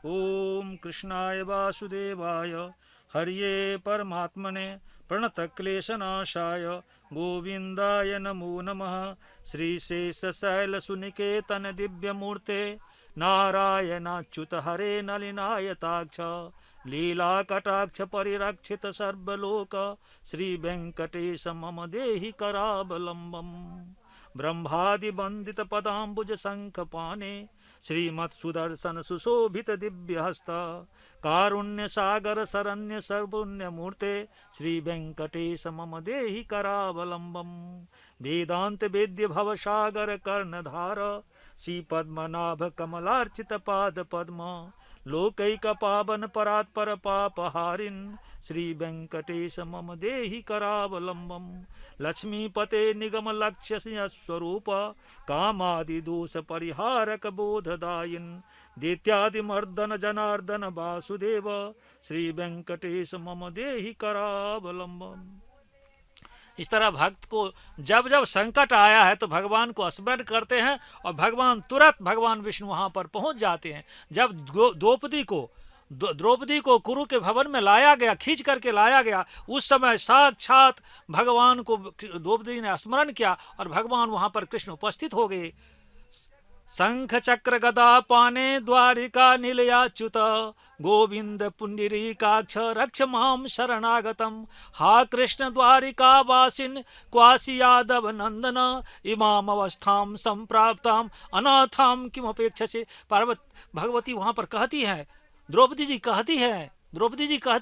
ओम कृष्णाय वासुदेवाय हरिये परमात्मने प्रणतक्लेशनाशाय गोविंदाय नमो नमः। श्रीशेषशैलसुनिकेतन दिव्यमूर्ते नारायणाच्युत हरे नलिनायताक्ष लीलाकटाक्ष परिरक्षित सर्वलोक श्री वेंकटेश मम देहि करावलंबम्। ब्रह्मादि वंदित पदाम्बुज शंख पाने श्रीमत् सुदर्शन सुशोभित दिव्य हस्त कारुण्य सागर शरण्य सर्वपुण्य मूर्ते श्री वेंकटेश मम देहि करावलंबम वेदांत वेद्य भव सागर कर्णधार श्री पद्मनाभ कमलार्चित पाद पद्म लोकैक पावन परात्पर पापहारिन् श्री वेंकटेश मम देहि करावलंबम लक्ष्मीपते निगम लक्ष्य स्वरूप कामादि दोष परिहारक बोधदायिन् दैत्यादि मर्दन जनार्दन वासुदेव श्री वेंकटेश मम देहि करावलंबम। इस तरह भक्त को जब जब संकट आया है तो भगवान को स्मरण करते हैं और भगवान तुरंत भगवान विष्णु वहां पर पहुंच जाते हैं। जब द्रौपदी को कुरु के भवन में लाया गया, खींच करके लाया गया, उस समय साक्षात भगवान को द्रौपदी ने स्मरण किया और भगवान वहां पर कृष्ण उपस्थित हो गए। शंख चक्र गदा पाने द्वारिका निलयाच्युत गोविंद पुंडरीकाक्ष रक्ष माम शरणागतम हा कृष्ण द्वारिका वासिन क्वासी यादव नंदन इमाम अवस्थाम संप्राप्ताम अनाथाम किम अपेक्षसे। पार्वती भगवती वहां पर कहती है, द्रौपदी जी कहती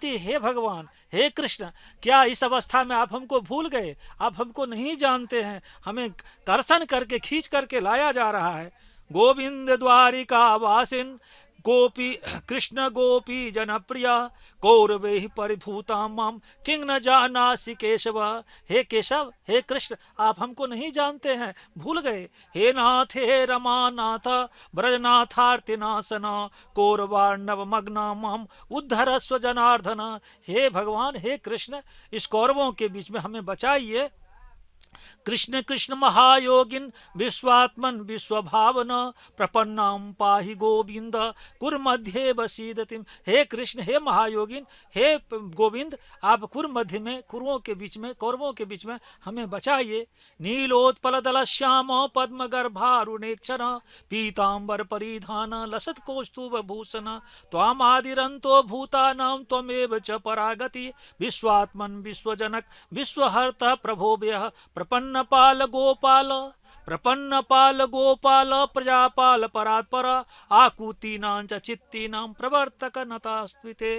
है, हे भगवान, हे कृष्ण, क्या इस अवस्था में आप हमको भूल गए? आप हमको नहीं जानते हैं? हमें कर्षण करके खींच करके लाया जा रहा है। गोविंद द्वारिका वासिन गोपी कृष्ण गोपी जनप्रिय कौरवे परिभूता मम किंग न जानासि केशव। हे केशव, हे कृष्ण, आप हमको नहीं जानते हैं, भूल गए। हे नाथ, हे रमानाथ ब्रजनाथार्तिनाशन कौरवार्णव मग्ना मम उद्धरस्व जनार्दन। हे भगवान, हे कृष्ण, इस कौरवों के बीच में हमें बचाइए। कृष्ण कृष्ण महायोगिन विश्वात्मन विश्वभावन प्रपन्नाम पाहि गोविंद कुर मध्य बसीदतिम। हे कृष्ण, हे महायोगिन, हे गोविंद, आप कुर मध्य में, कुरुओं के बीच में, कौरवों के बीच में हमें बचाइए। नीलोत्पल दल श्याम पद्म गर्भारुणेक्षण पीतांबर परिधान लसत कौस्तुभ भूषण त्वामादिरंतो भूतानां त्वमेव च परागति विश्वात्मन विश्वजनक विश्वहर्ता प्रभोभ्यः प्रपन्न पाल गोपाल प्रजापाल परात्पर आकुतीनां च चित्तीनां प्रवर्तक नतास्त्विते।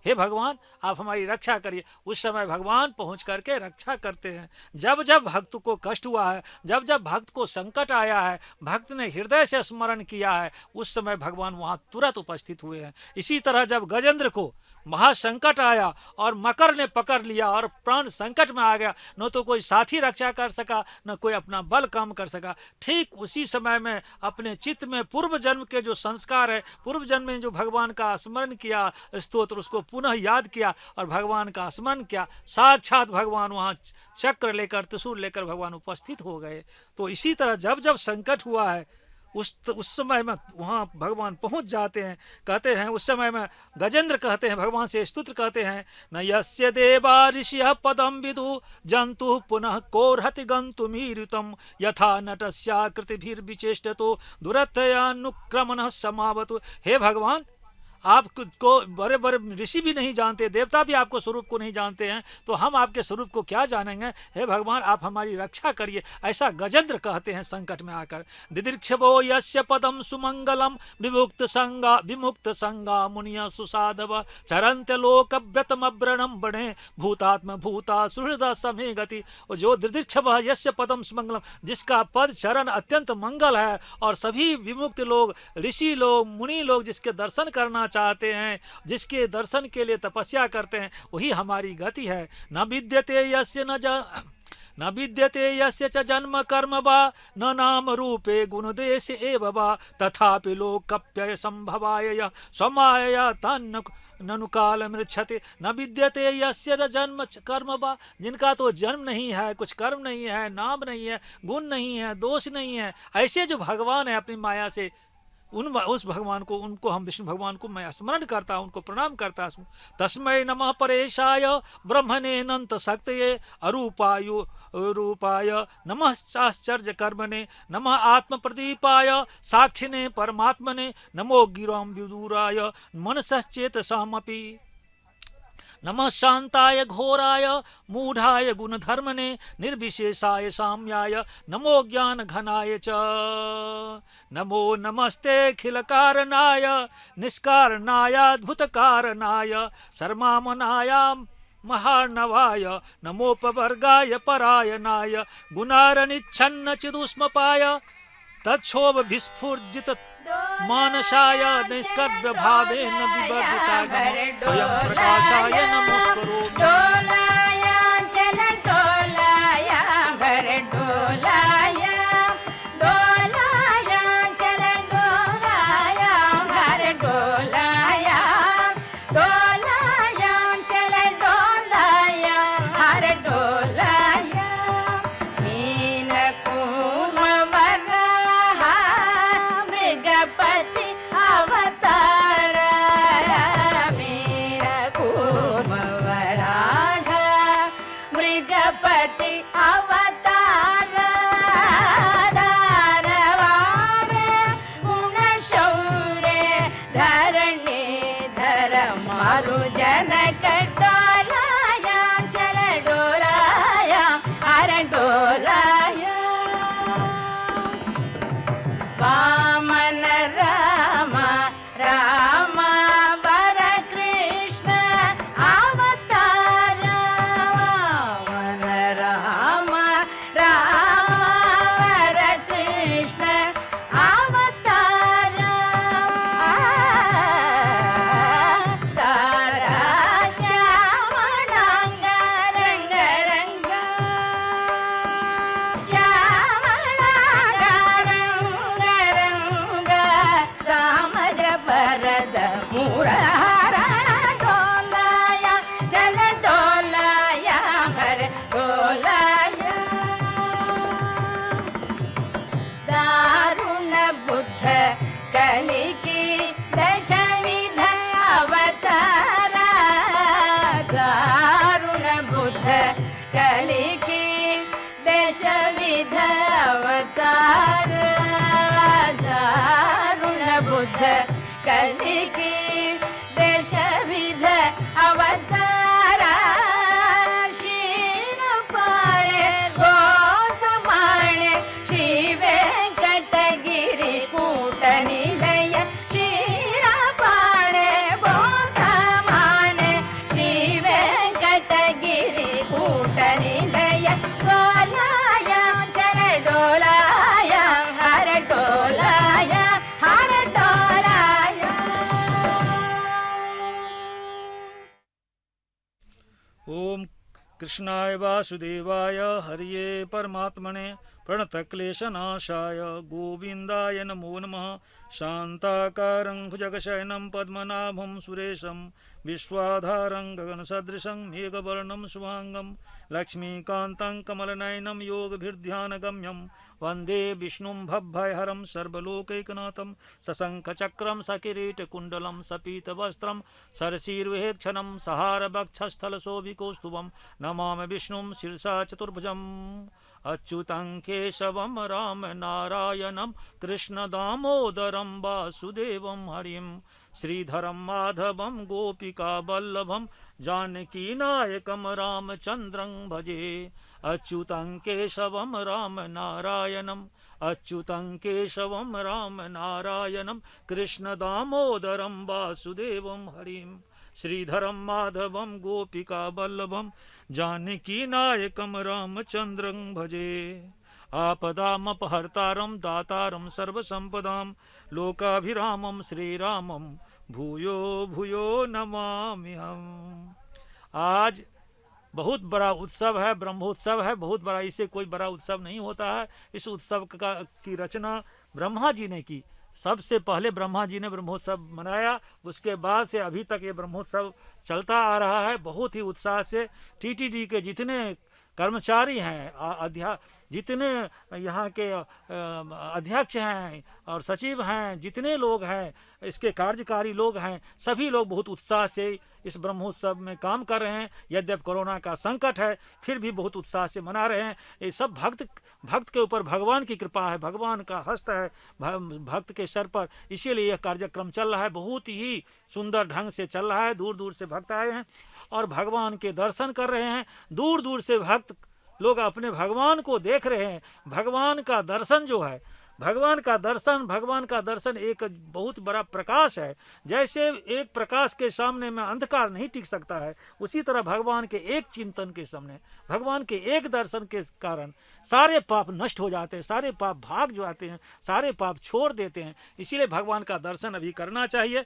हे भगवान, आप हमारी रक्षा करिए। उस समय भगवान पहुंच करके रक्षा करते हैं। जब जब भक्त को कष्ट हुआ है, जब जब भक्त को संकट आया है, भक्त ने हृदय से स्मरण किया है, उस समय भगवान वहां तुरंत उपस्थित हुए हैं। इसी तरह जब गजेंद्र को महासंकट आया और मकर ने पकड़ लिया और प्राण संकट में आ गया, न तो कोई साथी रक्षा कर सका, न कोई अपना बल काम कर सका, ठीक उसी समय में अपने चित्त में पूर्व जन्म के जो संस्कार है, पूर्व जन्म में जो भगवान का स्मरण किया, स्तोत्र उसको पुनः याद किया और भगवान का स्मरण किया। साक्षात भगवान वहाँ चक्र लेकर, त्रिशूल लेकर भगवान उपस्थित हो गए। तो इसी तरह जब जब संकट हुआ है उस समय में वहाँ भगवान पहुँच जाते हैं। कहते हैं उस समय में गजेंद्र कहते हैं, भगवान से स्तुति कहते हैं, न यस्य देवा ऋषिः पदम विदु जंतु पुनः कोर्हति गंतुमीरितम यथा नटस्याकृतिभिर्विचेष्टतो दुरतयानुक्रमणः समावतु। हे भगवान, आपको बड़े बड़े ऋषि भी नहीं जानते, देवता भी आपको स्वरूप को नहीं जानते हैं, तो हम आपके स्वरूप को क्या जानेंगे? हे भगवान, आप हमारी रक्षा करिए। ऐसा गजेंद्र कहते हैं संकट में आकर। दिदीक्षभो यस्य पदम सुमंगलम विमुक्त संगा मुनिया सुसाधव चरंत लोक व्रतमव्रणम बणे भूतात्म भूता सुहृद समे गति। और जो दिदीक्षभ यस्य पदम सुमंगलम, जिसका पद चरण अत्यंत मंगल है और सभी विमुक्त लोग, ऋषि लोग, मुनि लोग जिसके दर्शन करना चाहते हैं, जिसके दर्शन के लिए तपस्या करते हैं, वही हमारी गति है। न विद्यते यस्य च जन्म कर्म वा न नाम रूपे गुण देश एव वा तथापि लोकप्यय संभवाय स्वमायया तन्न ननु काल मृच्छते। न विद्यते यस्य जन्म कर्म वा, जिनका तो जन्म नहीं है, कुछ कर्म नहीं है, नाम नहीं है, गुण नहीं है, दोष नहीं है, ऐसे जो भगवान है अपनी माया से, उस भगवान को, उनको हम विष्णु भगवान को मैं स्मरण करता हूँ, उनको प्रणाम करता हूँ। तस्मै नमः परेशाय ब्रह्मणे अनंत शक्तये रूपाय नमः आश्चर्य कर्मणे नमः आत्म प्रदीपाय साक्षिणे परमात्मने नमो गिरां विदूराय मनसश्चेतसामपि। नमः शांताय घोराय मूढ़ाय गुणधर्मने निर्विशेषाय साम्याय नमो ज्ञान घनाय च नमो नमस्ते खिल कारणाय निष्कारणाय अद्भुत कारणाय सर्वमनाय महार्णवाय नमोपवर्गाय परायणाय गुणारनिच्छन्न चिदुष्मपाय तच्छोभ विस्फुर्जित मानसाय निष्कर्ष भावेन विवर्जितागम स्वयं प्रकाशाय नमस्करोमि। डोलाया चल डोलाया भर डोलाया डोलाया चल डोलाया भर डोलाया डोलाया चल डोलाया भर डोलाया मीन कुम वराहा मृगपति अवतार मीन कुम वराहा मृगपति अवतार दानवार गुण शौर्य धरणी धर मारु जनक डोलाया चल डोलाया हर डोलाया वामन राम राम वर कृष्ण अवतार वामन राम राम वर कृष्ण अवतार तारा श्यामलांग रंग रंग श्यामलांग रंग रंग सामज भरद मुरार डोलाया जल डोलाया हर डोलाया दारुण बुद्ध कलिकी दशविध अवतार दारुण बुद्ध कलिकी दशविध अवतार दारुण बुद्ध कलिकी दशविध अवतार शीर पाणे गोसमाणे श्री वेंकटगिरी कूट निलय शीर पाणे गोसमाणे श्री वेंकटगिरी कूट निलय डोलाया चल डोलाया हर डोलाया हर डोलाया। ओम कृष्णाय वासुदेवाय हरिये परमात्मने प्रणतक्लेशनाशाय गोविन्दाय नमो नमः। शान्ताकारं भुजगशयनं पद्मनाभं सुरेशं विश्वाधारं गगनसदृशं मेघवर्णं शुभांगं लक्ष्मीकान्तं कमलनयनं योगभिर्ध्यानगम्यं वन्दे विष्णुं भवभयहरं सर्वलोकैकनाथं सशङ्खचक्रं सकिरीटकुण्डलं सपीतवस्त्रं सरसीर्वेक्षणं सहारवक्षस्थलशोभिकौस्तुभं नमामि विष्णुं शिरसा चतुर्भुजम् अच्युतं केशवं राम नारायणं कृष्णदामोदरं वासुदेवं हरिं श्रीधरं माधवं गोपिकावल्लभं जानकीनायकं रामचन्द्रं भजे। अच्युतं केशवं राम नारायणं अच्युतं केशवं राम नारायणं कृष्णदामोदरं वासुदेवं हरिं श्रीधरं माधवं गोपिकावल्लभं जानकीनायकं रामचन्द्रं भजे। आपदामपहर्तारं दातारं सर्वसम्पदां लोकाभिरामं श्रीरामं भूयो भूयो नमाम्यहम्। आज बहुत बड़ा उत्सव है, ब्रह्मोत्सव है, बहुत बड़ा। इसे कोई बड़ा उत्सव नहीं होता है। इस उत्सव की रचना ब्रह्मा जी ने की। सबसे पहले ब्रह्मा जी ने ब्रह्मोत्सव मनाया, उसके बाद से अभी तक ये ब्रह्मोत्सव चलता आ रहा है। बहुत ही उत्साह से टीटीडी के जितने कर्मचारी हैं, जितने यहाँ के अध्यक्ष हैं और सचिव हैं, जितने लोग हैं, इसके कार्यकारी लोग हैं, सभी लोग बहुत उत्साह से इस ब्रह्मोत्सव में काम कर रहे हैं। यद्यप कोरोना का संकट है, फिर भी बहुत उत्साह से मना रहे हैं। ये सब भक्त के ऊपर भगवान की कृपा है, भगवान का हस्त है भक्त के सर पर, इसीलिए यह कार्यक्रम चल रहा है। बहुत ही सुंदर ढंग से चल रहा है। दूर दूर से भक्त आए हैं और भगवान के दर्शन कर रहे हैं। दूर दूर से भक्त लोग अपने भगवान को देख रहे हैं। भगवान का दर्शन जो है, भगवान का दर्शन एक बहुत बड़ा प्रकाश है। जैसे एक प्रकाश के सामने में अंधकार नहीं टिक सकता है, उसी तरह भगवान के एक चिंतन के सामने, भगवान के एक दर्शन के कारण सारे पाप नष्ट हो जाते हैं, सारे पाप भाग जाते हैं, सारे पाप छोड़ देते हैं। इसीलिए भगवान का दर्शन अभी करना चाहिए।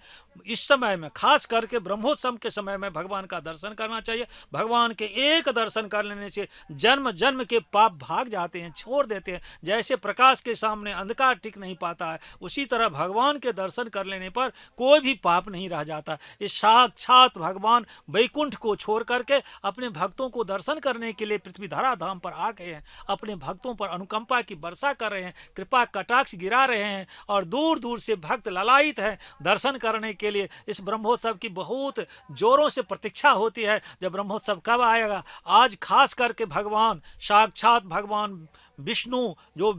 इस समय में खास करके ब्रह्मोत्सव के समय में भगवान का दर्शन करना चाहिए। भगवान के एक दर्शन कर लेने से जन्म जन्म के पाप भाग जाते हैं, छोड़ देते हैं। जैसे प्रकाश के सामने अंधकार टिक नहीं पाता है, उसी तरह भगवान के दर्शन कर लेने पर कोई भी पाप नहीं रह जाता। इस साक्षात भगवान वैकुंठ को छोड़ करके अपने भक्तों को दर्शन करने के लिए पृथ्वी धरा धाम पर आ गए हैं। अपने भक्तों पर अनुकंपा की वर्षा कर रहे हैं, कृपा कटाक्ष गिरा रहे हैं और दूर दूर से भक्त ललायित हैं दर्शन करने के लिए। इस ब्रह्मोत्सव की बहुत जोरों से प्रतीक्षा होती है, जब ब्रह्मोत्सव कब आएगा। आज खास करके भगवान, साक्षात भगवान विष्णु जो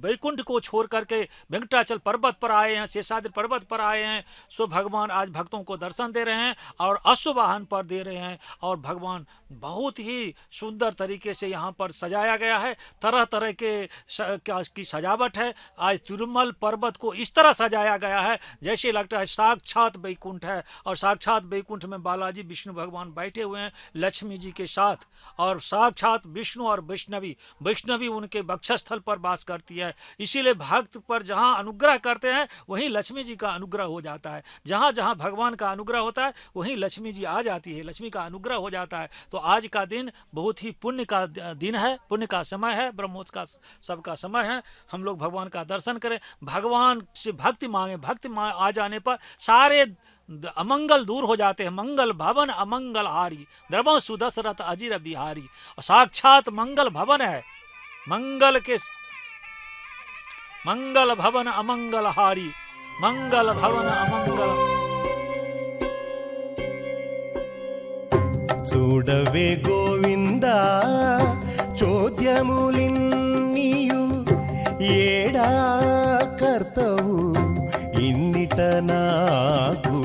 वैकुंठ को छोड़ करके वेंकटाचल पर्वत पर आए हैं, शेषाद्रि पर्वत पर आए हैं, सो भगवान आज भक्तों को दर्शन दे रहे हैं और अश्ववाहन पर दे रहे हैं। और भगवान बहुत ही सुंदर तरीके से यहाँ पर सजाया गया है, तरह तरह की सजावट है। आज तिरुमल पर्वत को इस तरह सजाया गया है जैसे लगता है साक्षात वैकुंठ है, और साक्षात वैकुंठ में बालाजी विष्णु भगवान बैठे हुए हैं लक्ष्मी जी के साथ, और साक्षात विष्णु और वैष्णवी उनके वक्षस्थल पर वास करती है। इसीलिए भक्त पर जहाँ अनुग्रह करते हैं वहीं लक्ष्मी जी का अनुग्रह हो जाता है। जहाँ जहाँ भगवान का अनुग्रह होता है वहीं लक्ष्मी जी आ जाती है, लक्ष्मी का अनुग्रह हो जाता है। तो आज का दिन बहुत ही पुण्य का दिन है, पुण्य का समय है, ब्रह्मोत्सव का सबका समय है। हम लोग भगवान का दर्शन करें, भगवान से भक्ति मांगे। भक्ति आ जाने पर सारे अमंगल दूर हो जाते हैं। मंगल भवन अमंगल हारी, द्रवं सुदशरथ अजिर बिहारी। और साक्षात मंगल भवन है, मंगल भवन अमंगल हारी, मंगल भवन अमंगल। చూడవే గోవిందా చోద్యములిన్నీయు ఏడా కర్తవు ఇన్నిట నాకు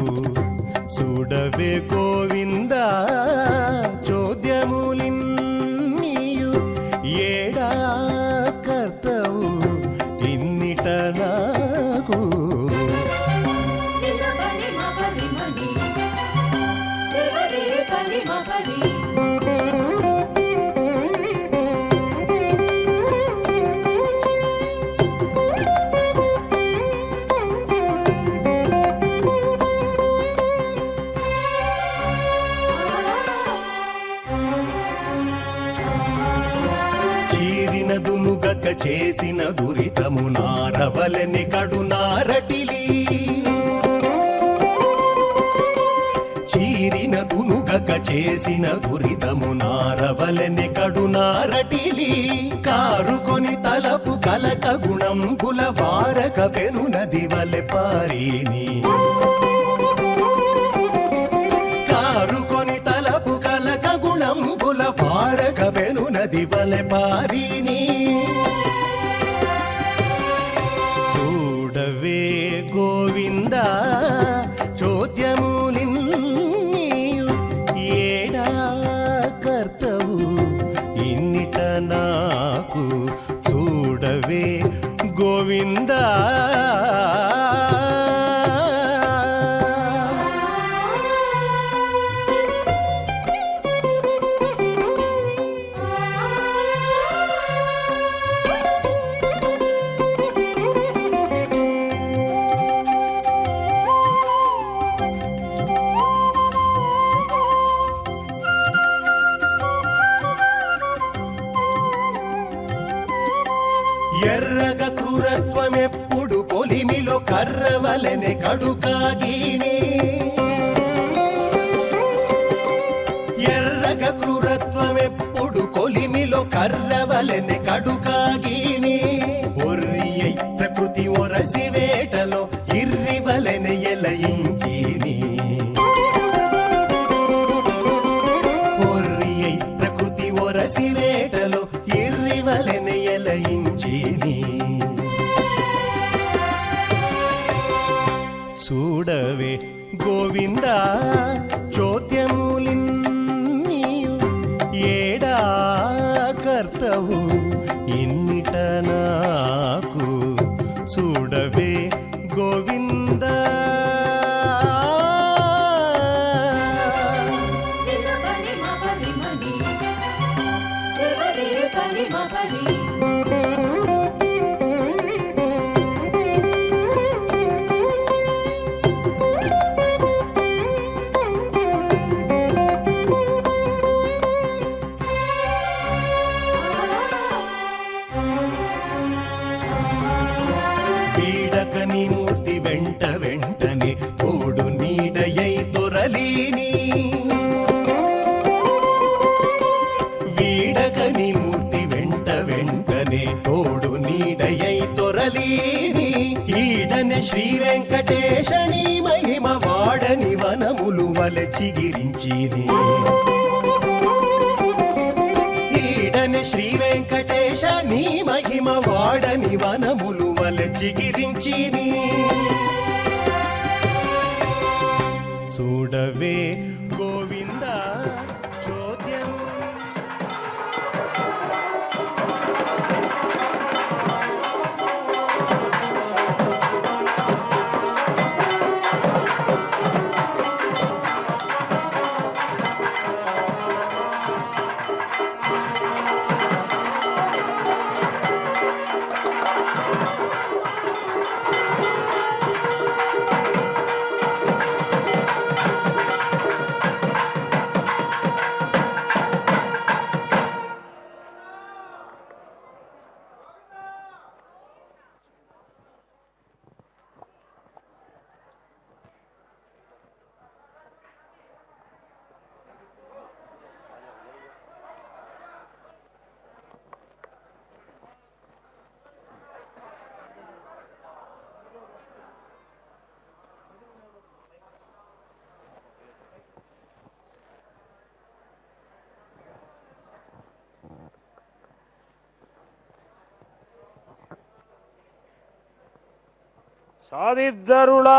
చూడవే గోవిందా చోద్యములిన్నీయు ఏడా కర్తవు ఇన్నిట నాకు చీరినదునుగక చేసిన దురితము నారవలని కడు నారటిలి చీరినదునుగక చేసిన దురితము నారవలని కడు నారటిలి కారుకొని తలపు కలక గుణంబుల వారక పెనునది వలె పారిని కారుకొని తలపు కలక గుణంబుల వారక పెనునది వలె పారిని చూడవే గోవిందా చోద్యములిన్నీయు ఏడా కర్తవు ఇన్నిట నాకు చూడవే గోవిందా ఎర్రగ క్రూరత్వమెప్పుడు కొలిమిలో కర్రవలెనే కడుకాగిని ఎర్రగ క్రూరత్వమెప్పుడు కొలిమిలో కర్రవలెనే కడుకాగిని ఒర్రియై ప్రకృతి ఒరసి వేటలో ఇర్రివలెనే ఎలయించిని గోవింద చోద్యములిన్నీయు ఏడా కర్తవు ఇన్నిట నాకు చూడవే గోవింద వీడకని మూర్తి వెంట వెంటనే తోడు నీడయై దొరలీని వీడకని మూర్తి వెంట వెంటనే తోడు నీడయై దొరలీని ఈడనే శ్రీ వెంకటేశని మహిమ వాడని వనములు వలె చిగిరించిని ఈడనే శ్రీ వెంకటేశ నీ మహిమ వాడని వనములు వలె చిగిరించిని చూడవే గోవింద చోద్యం சாதித்தருளா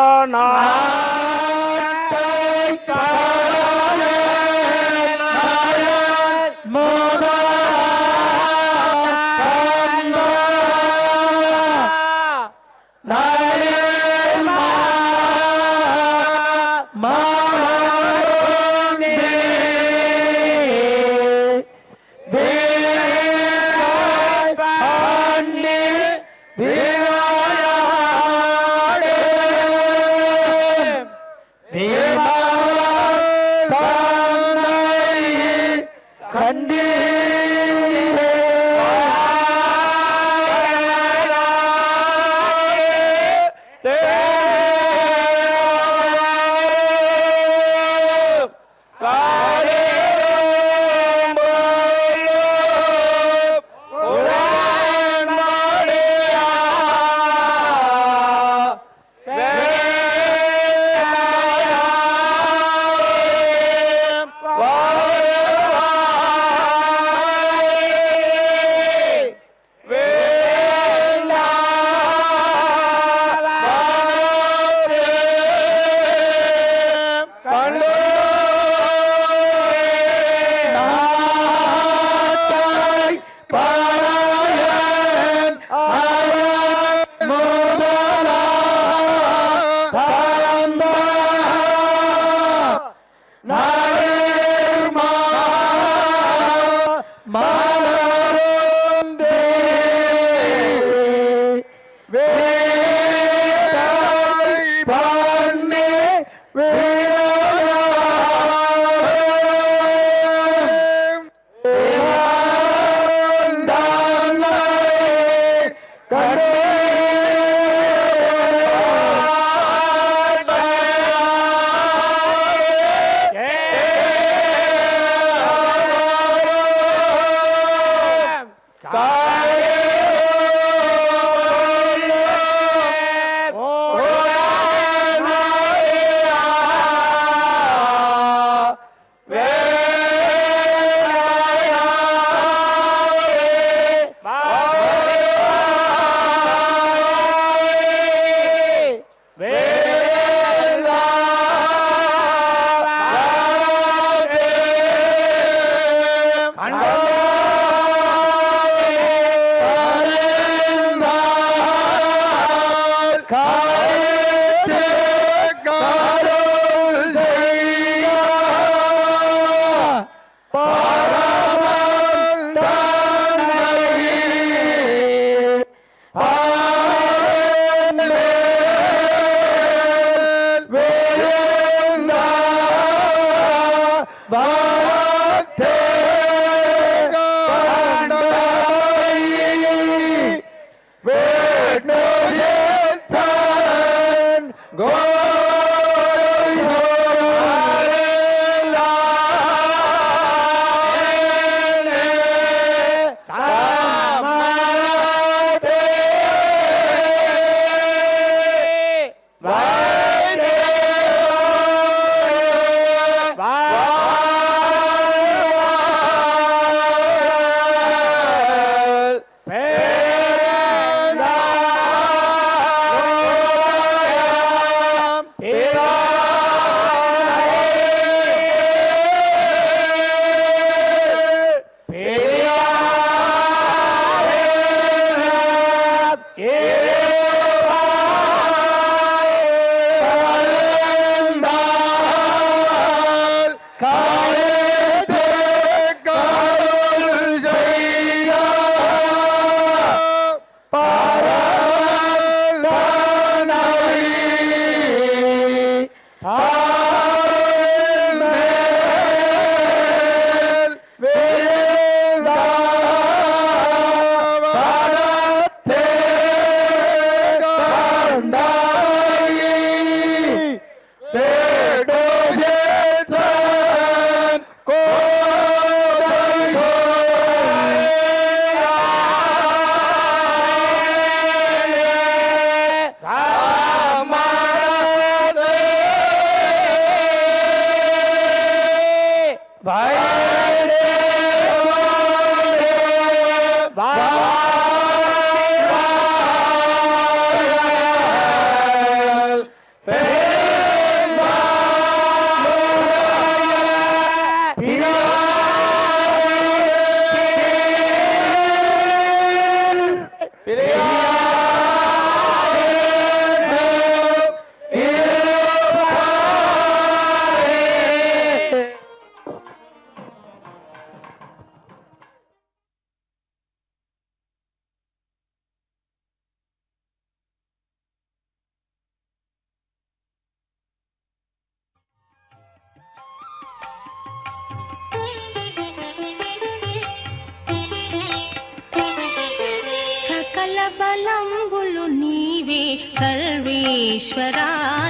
సకల బలంబులు నీవే సర్వేశ్వరా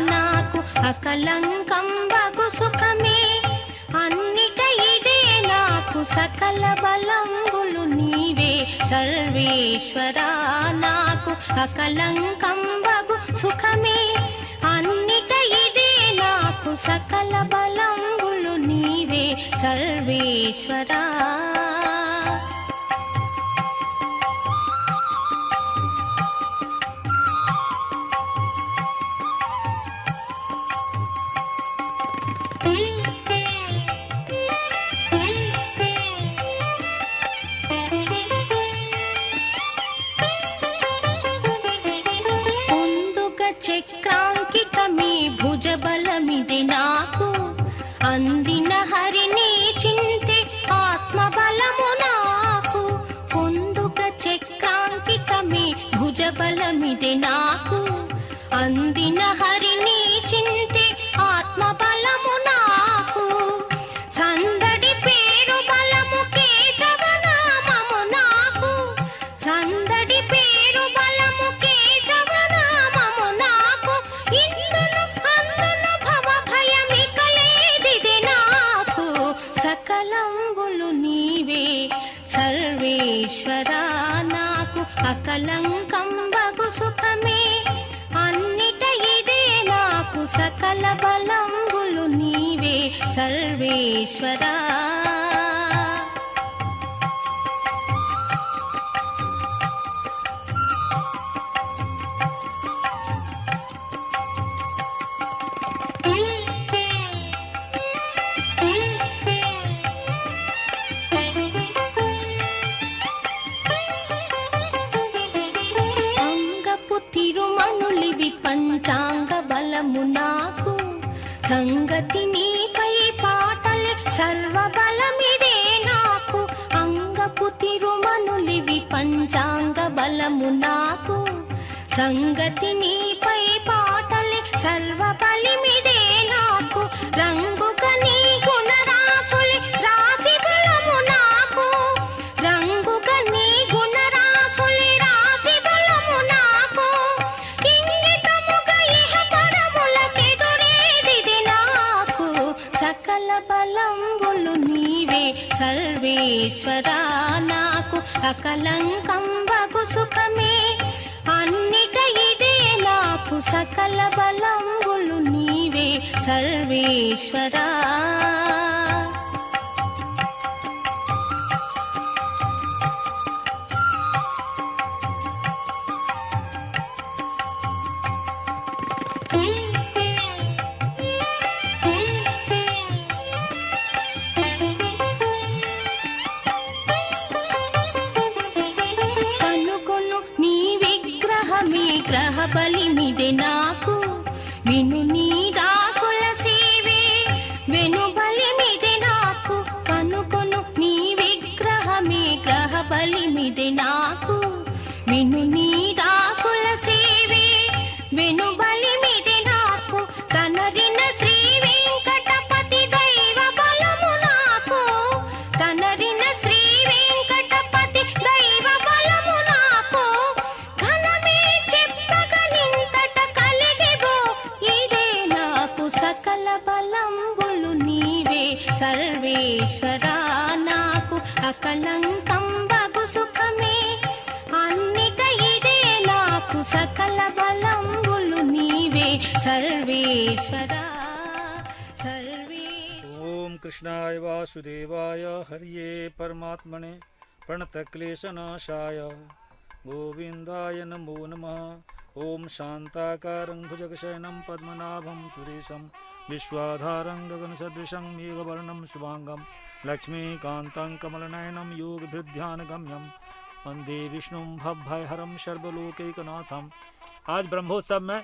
నాకు అకలంకం బగు సుఖమే అన్నిట ఇదే నాకు సకల బలంబులు నీవే సర్వేశ్వరా నాకు అకలంకం బగు సుఖమే అన్నిట ఇదే నాకు సకల బలంబులు నీవే సర్వేశ్వరా చక్రాంకితమీ భుజబలమిది నాకు అందిన హరిని చింతే ఆత్మబలము నాకు పొందుక చక్రాంకితమీ భుజబలమిది నాకు అందిన హరిని చింతే ఆత్మబలము నాకు సందడి పేరు బలము కేశవనామము నాకు సందడి పేరు బలము కేశవనామము నాకు ఇందును అందును భవ భయమికలేదిది నాకు సకలంబులు నీవే సర్వేశ్వరా నాకు అకలంకం బగు సుఖమే అన్నిట ఇదే నాకు సకల బలంబులు నీవే సర్వేశ్వరా తిరుమణులివి పంచాంగ బలము నాకు సంగతి నీపై పాటలు సర్వ బలమిదే నాకు అంగపు తిరుమణులివి పంచాంగ బలము నాకు సంగతి నీపై పాటలు సర్వ బలిమిదే నాకు రంగుక నీ గుణరాశులి రాశి బలము నాకు రంగుక నీ గుణరాశులి రాశి బలము నాకు సకల బలంబులు నీవే సర్వేశ్వరా నాకు అకలంకం బగు సుఖమే అన్నిట ఇదే నాకు సకల బలంబులు నీవే సర్వేశ్వరా కనుగొను నీ విగ్రహ గ్రహ బలిమిదే నాకు విను నీ దాసుల సేవే వెను బలిమిదే నాకు కనుకొను నీ విగ్రహమే గ్రహ బలిమిదే నాకు విను నీ దాసుల సేవే వెను బలిమిదే నాకు కనరిన శ్రీ వెంకటపతి దైవ బలము నాకు కనరిన శ్రీ వెంకటపతి దైవ బలము నాకు ఘనమే చెప్పగనింతట కలిగిగో ఇదే నాకు సకల బలంబులు నీవే సర్వేశ్వరా నాకు అకళంకం బగు సుఖమే అన్నిట ఇదే నాకు సకల బలంబులు నీవే సర్వేశ్వరా సర్వేశ్వర ओम कृष्णाय वासुदेवाय हरिये परमात्मने प्रणतक्लेशनाशाय गोविंदाय नमो नमः। ओम शांताकारं भुजगशयनं पद्मनाभं सुरेशं विश्वाधारं गगनसदृशं मेघवर्णं शुभांगं लक्ष्मीकान्तं कमलनयनं योगभृध्यानगम्यं वन्दे विष्णुं भवभयहरं सर्वलोकैकनाथम्। आज ब्रह्मोत्सव में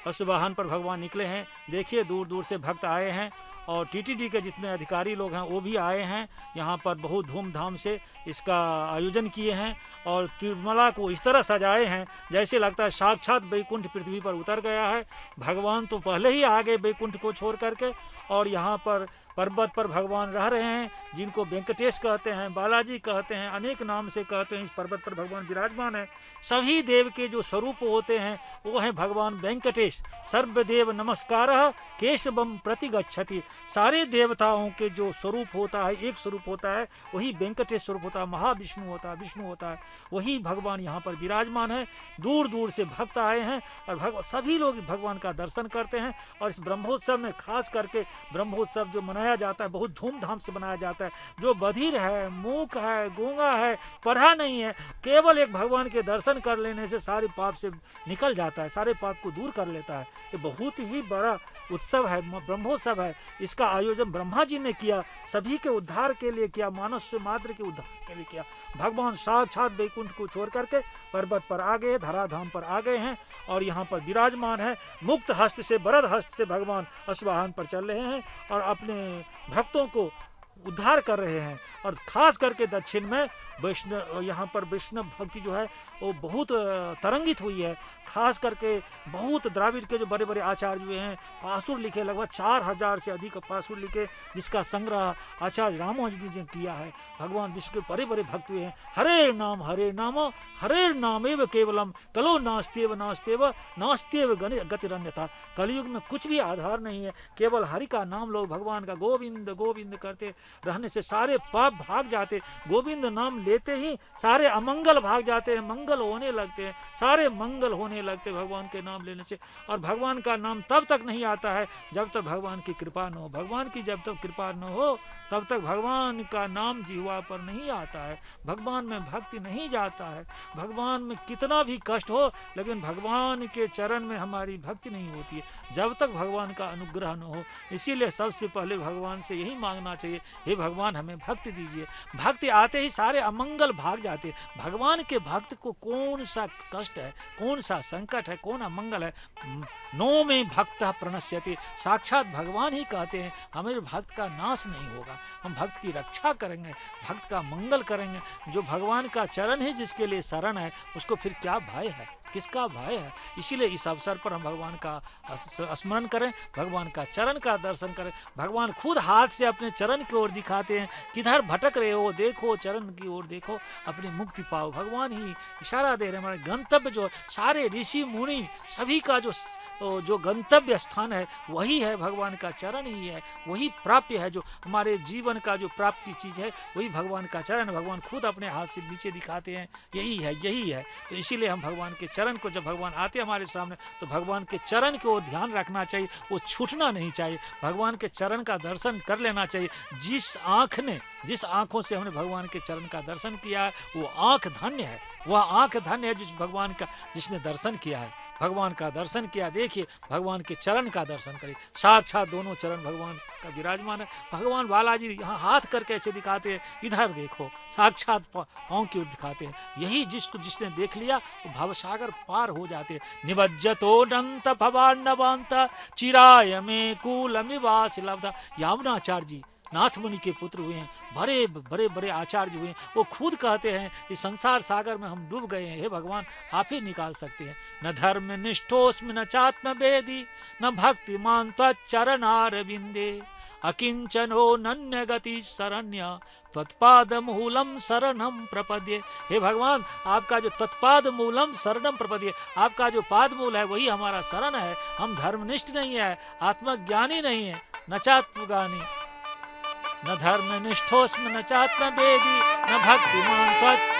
अश्ववाहन पर भगवान निकले हैं। देखिए दूर दूर से भक्त आए हैं और टीटीडी के जितने अधिकारी लोग हैं वो भी आए हैं। यहाँ पर बहुत धूमधाम से इसका आयोजन किए हैं और तिरुमला को इस तरह सजाए हैं जैसे लगता है साक्षात बैकुंठ पृथ्वी पर उतर गया है। भगवान तो पहले ही आ गए बैकुंठ को छोड़ करके और यहाँ पर पर्वत पर भगवान रह रहे हैं, जिनको वेंकटेश कहते हैं, बालाजी कहते हैं, अनेक नाम से कहते हैं। इस पर्वत पर भगवान विराजमान है। सभी देव के जो स्वरूप होते हैं वो हैं भगवान वेंकटेश। सर्वदेव नमस्कारः केशवम प्रतिगच्छति। सारे देवताओं के जो स्वरूप होता है, एक स्वरूप होता है, वही वेंकटेश स्वरूप होता है, महाविष्णु होता है, विष्णु होता है, वही भगवान यहाँ पर विराजमान है। दूर दूर से भक्त आए हैं और सभी लोग भगवान का दर्शन करते हैं। और इस ब्रह्मोत्सव में खास करके ब्रह्मोत्सव जो मनाया जाता है बहुत धूमधाम से मनाया जाता है। जो बधिर है, मूक है, गूंगा है, पढ़ा नहीं है, केवल एक भगवान के दर्शन कर लेने से सारे पाप से निकल जाता है, सारे पाप को दूर कर लेता है। ये बहुत ही बड़ा उत्सव है, ब्रह्मोत्सव है। इसका आयोजन ब्रह्मा जी ने किया, सभी के उद्धार के लिए किया, मानव से मात्र के उद्धार के लिए किया। भगवान साक्षात बैकुंठ को छोड़ करके पर्वत पर आ गए, धराधाम पर आ गए हैं और यहाँ पर विराजमान है। मुक्त हस्त से, वरद हस्त से भगवान अश्ववाहन पर चल रहे हैं और अपने भक्तों को उद्धार कर रहे हैं। और खास करके दक्षिण में वैष्णव, यहाँ पर वैष्णव भक्ति जो है वो बहुत तरंगित हुई है। खास करके बहुत द्राविड़ के जो बड़े बड़े आचार्य हुए हैं, पासुर लिखे, लगभग 4000 से अधिक पासुर लिखे, जिसका संग्रह आचार्य रामानुज जी ने किया है। भगवान विष्णु के बड़े बड़े भक्त हुए हैं। हरे नाम हरे नामेव केवलम कलो नास्तेव नास्तेव नास्तेव गतिरन्यथा। कलयुग में कुछ भी आधार नहीं है, केवल हरि का नाम लो, भगवान का गोविंद गोविंद करते रहने से सारे पाप भाग जाते। गोविंद नाम लेते ही सारे अमंगल भाग जाते हैं, मंगल होने लगते हैं, सारे मंगल होने लगते भगवान के नाम लेने से। और भगवान का नाम तब तक नहीं आता है जब तक भगवान की कृपा न हो। भगवान की जब तक कृपा न हो तब तक भगवान का नाम जिह्वा पर नहीं आता है, भगवान में भक्ति नहीं जाता है। भगवान में कितना भी कष्ट हो लेकिन भगवान के चरण में हमारी भक्ति नहीं होती है जब तक भगवान का अनुग्रह न हो। इसीलिए सबसे पहले भगवान से यही मांगना चाहिए, हे भगवान हमें भक्ति दीजिए। भक्ति आते ही सारे अमंगल भाग जाते। भगवान के भक्त को कौन सा कष्ट है, कौन सा संकट है, कौन अमंगल है? नो में भक्त प्रणश्यति। साक्षात भगवान ही कहते हैं हमें भक्त का नाश नहीं होगा, हम भक्त की रक्षा करेंगे, भक्त का मंगल करेंगे। जो भगवान का चरण है, जिसके लिए शरण है, उसको फिर क्या भय है, किसका भय है? इसीलिए इस अवसर पर हम भगवान का स्मरण करें, भगवान का चरण का दर्शन करें। भगवान खुद हाथ से अपने चरण की ओर दिखाते हैं, किधर भटक रहे हो देखो, चरण की ओर देखो, अपनी मुक्ति पाओ। भगवान ही इशारा दे रहे हैं। हमारे गंतव्य जो सारे ऋषि मुनि सभी का जो गंतव्य स्थान है वही है, भगवान का चरण ही है, वही प्राप्य है। जो हमारे जीवन का जो प्राप्त की चीज़ है वही भगवान का चरण। भगवान खुद अपने हाथ से नीचे दिखाते हैं, यही है, यही है। तो इसीलिए हम भगवान के चरण को, जब भगवान आते हैं हमारे सामने, तो भगवान के चरण को ध्यान रखना चाहिए, वो छूटना नहीं चाहिए। भगवान के चरण का दर्शन कर लेना चाहिए। जिस आँख ने जिस आंखों से हमने भगवान के चरण का दर्शन किया है वो आंख धन्य है, वह आंख धन्य है जिस भगवान का जिसने दर्शन किया है, भगवान का दर्शन किया। देखिए भगवान के चरण का दर्शन करिए, साक्षात दोनों चरण भगवान का विराजमान है। भगवान बालाजी यहाँ हाथ कर कैसे दिखाते हैं, इधर देखो साक्षात पाँव की ओर दिखाते हैं। यही जिसने देख लिया वो भवसागर पार हो जाते हैं। निबज्जतो अनंत भवान्नवांत चिराय में कूलमिवास लब्धा। यामुनाचार्य जी नाथ मुनि के पुत्र हुए हैं, बड़े बड़े आचार्य हुए हैं। वो खुद कहते हैं इस संसार सागर में हम डूब गए हैं, हे भगवान आप ही निकाल सकते हैं। न धर्म निष्ठोस्मि न चात्म वेदी न भक्तिमान त्वच्चरणारविंदे अकिंचनो नन्य गति शरण्य त्वत्पाद मूलम शरणम प्रपद्ये। हे भगवान आपका जो तत्पाद मूलम शरणम प्रपद्ये, आपका जो पाद मूल है वही हमारा शरण है। हम धर्मनिष्ठ नहीं है, आत्मज्ञानी नहीं है, न चात्मज्ञानी न धर्म निष्ठोस्मि न चात्म वेदी न भक्तिमान त्वत्।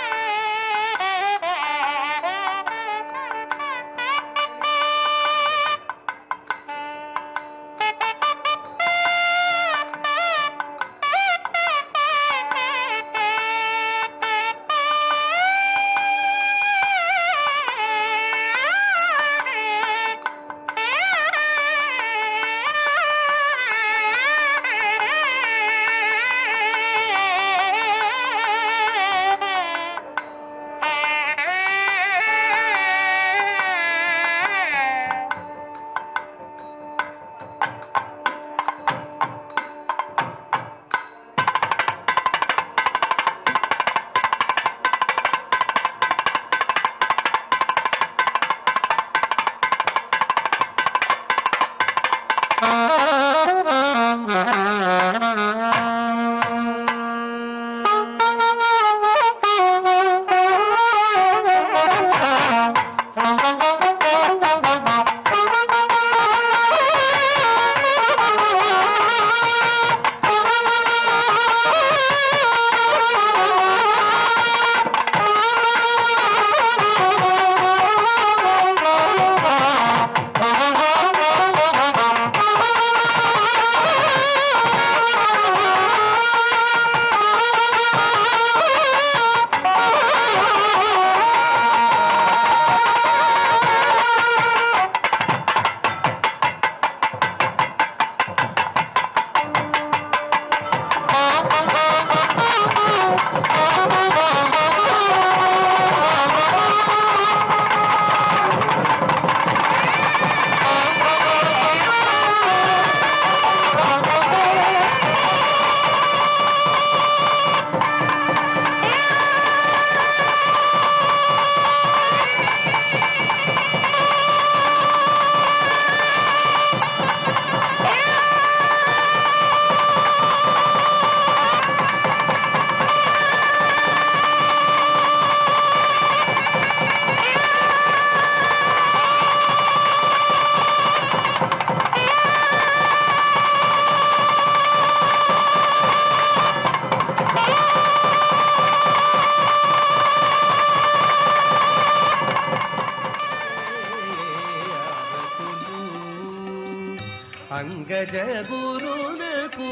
అంగజ గురునకు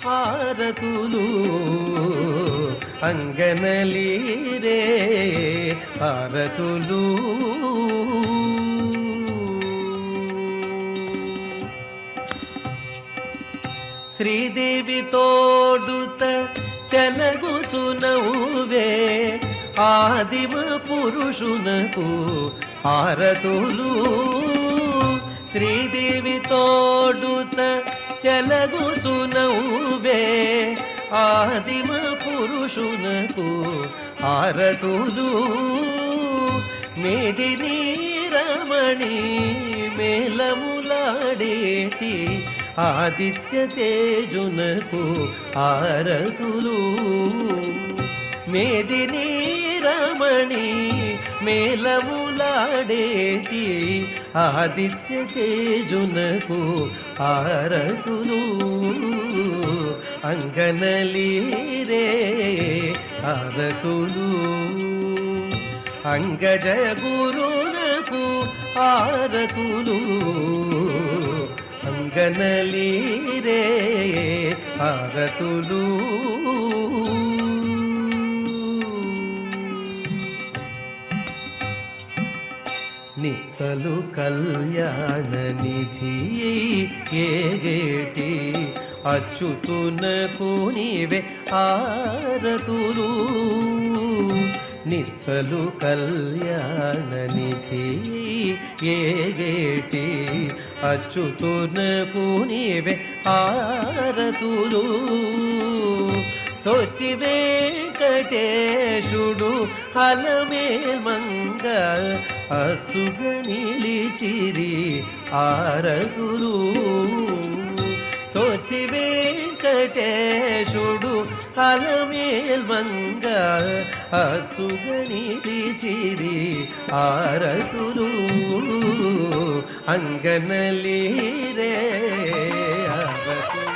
హారతులు అంగనలీరే హారతులు శ్రీదేవి తోడుత చలగుచునవువే ఆదిమ పురుషునకు హారతులు శ్రీదేవి తోడుత చలగుచునవువే ఆదిమ పురుషునకు హారతులు మేదిని రమణి మేలములాడేటి ఆదిత్య తేజునకు హారతులు మేదిని రమణి మేలములాడేటి ఆదిత్య తేజునకు హారతులు అంగనలీరే హారతులు అంగజ గురునకు హారతులు అంగనలీరే హారతులు నిచ్చలు కళ్యాణ నిధి ఏగేటి అచ్యుతునకు నీవే ఆరతులు నిచ్చలు కళ్యాణ నిధి ఏగేటి అచ్యుతునకు నీవే ఆరతులు సోచి వెంకటేశుడు అలమేల్మంగ అచ్చుగ నిలిచిరి ఆరతులు సోచి వెంకటేశుడు అలమేల్మంగ అచ్చుగ నిలిచిరి ఆరతులు అంగనలీరే ఆరతులు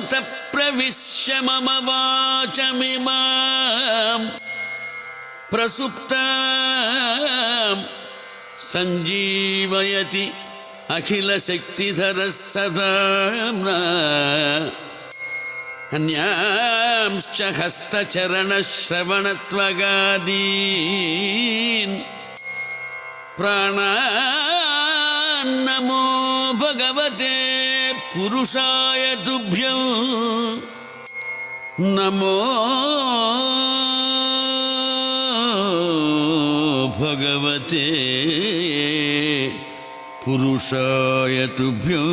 योऽन्तःप्रविश्य मम वाचमिमां प्रसुप्तां सञ्जीवयति अखिलशक्तिधरः सदा अन्यांश्च हस्तचरणश्रवणत्वगादीन् प्राणान्नमो भगवते पुरुषाय तुभ्यं नमो भगवते पुरुषाय तुभ्यं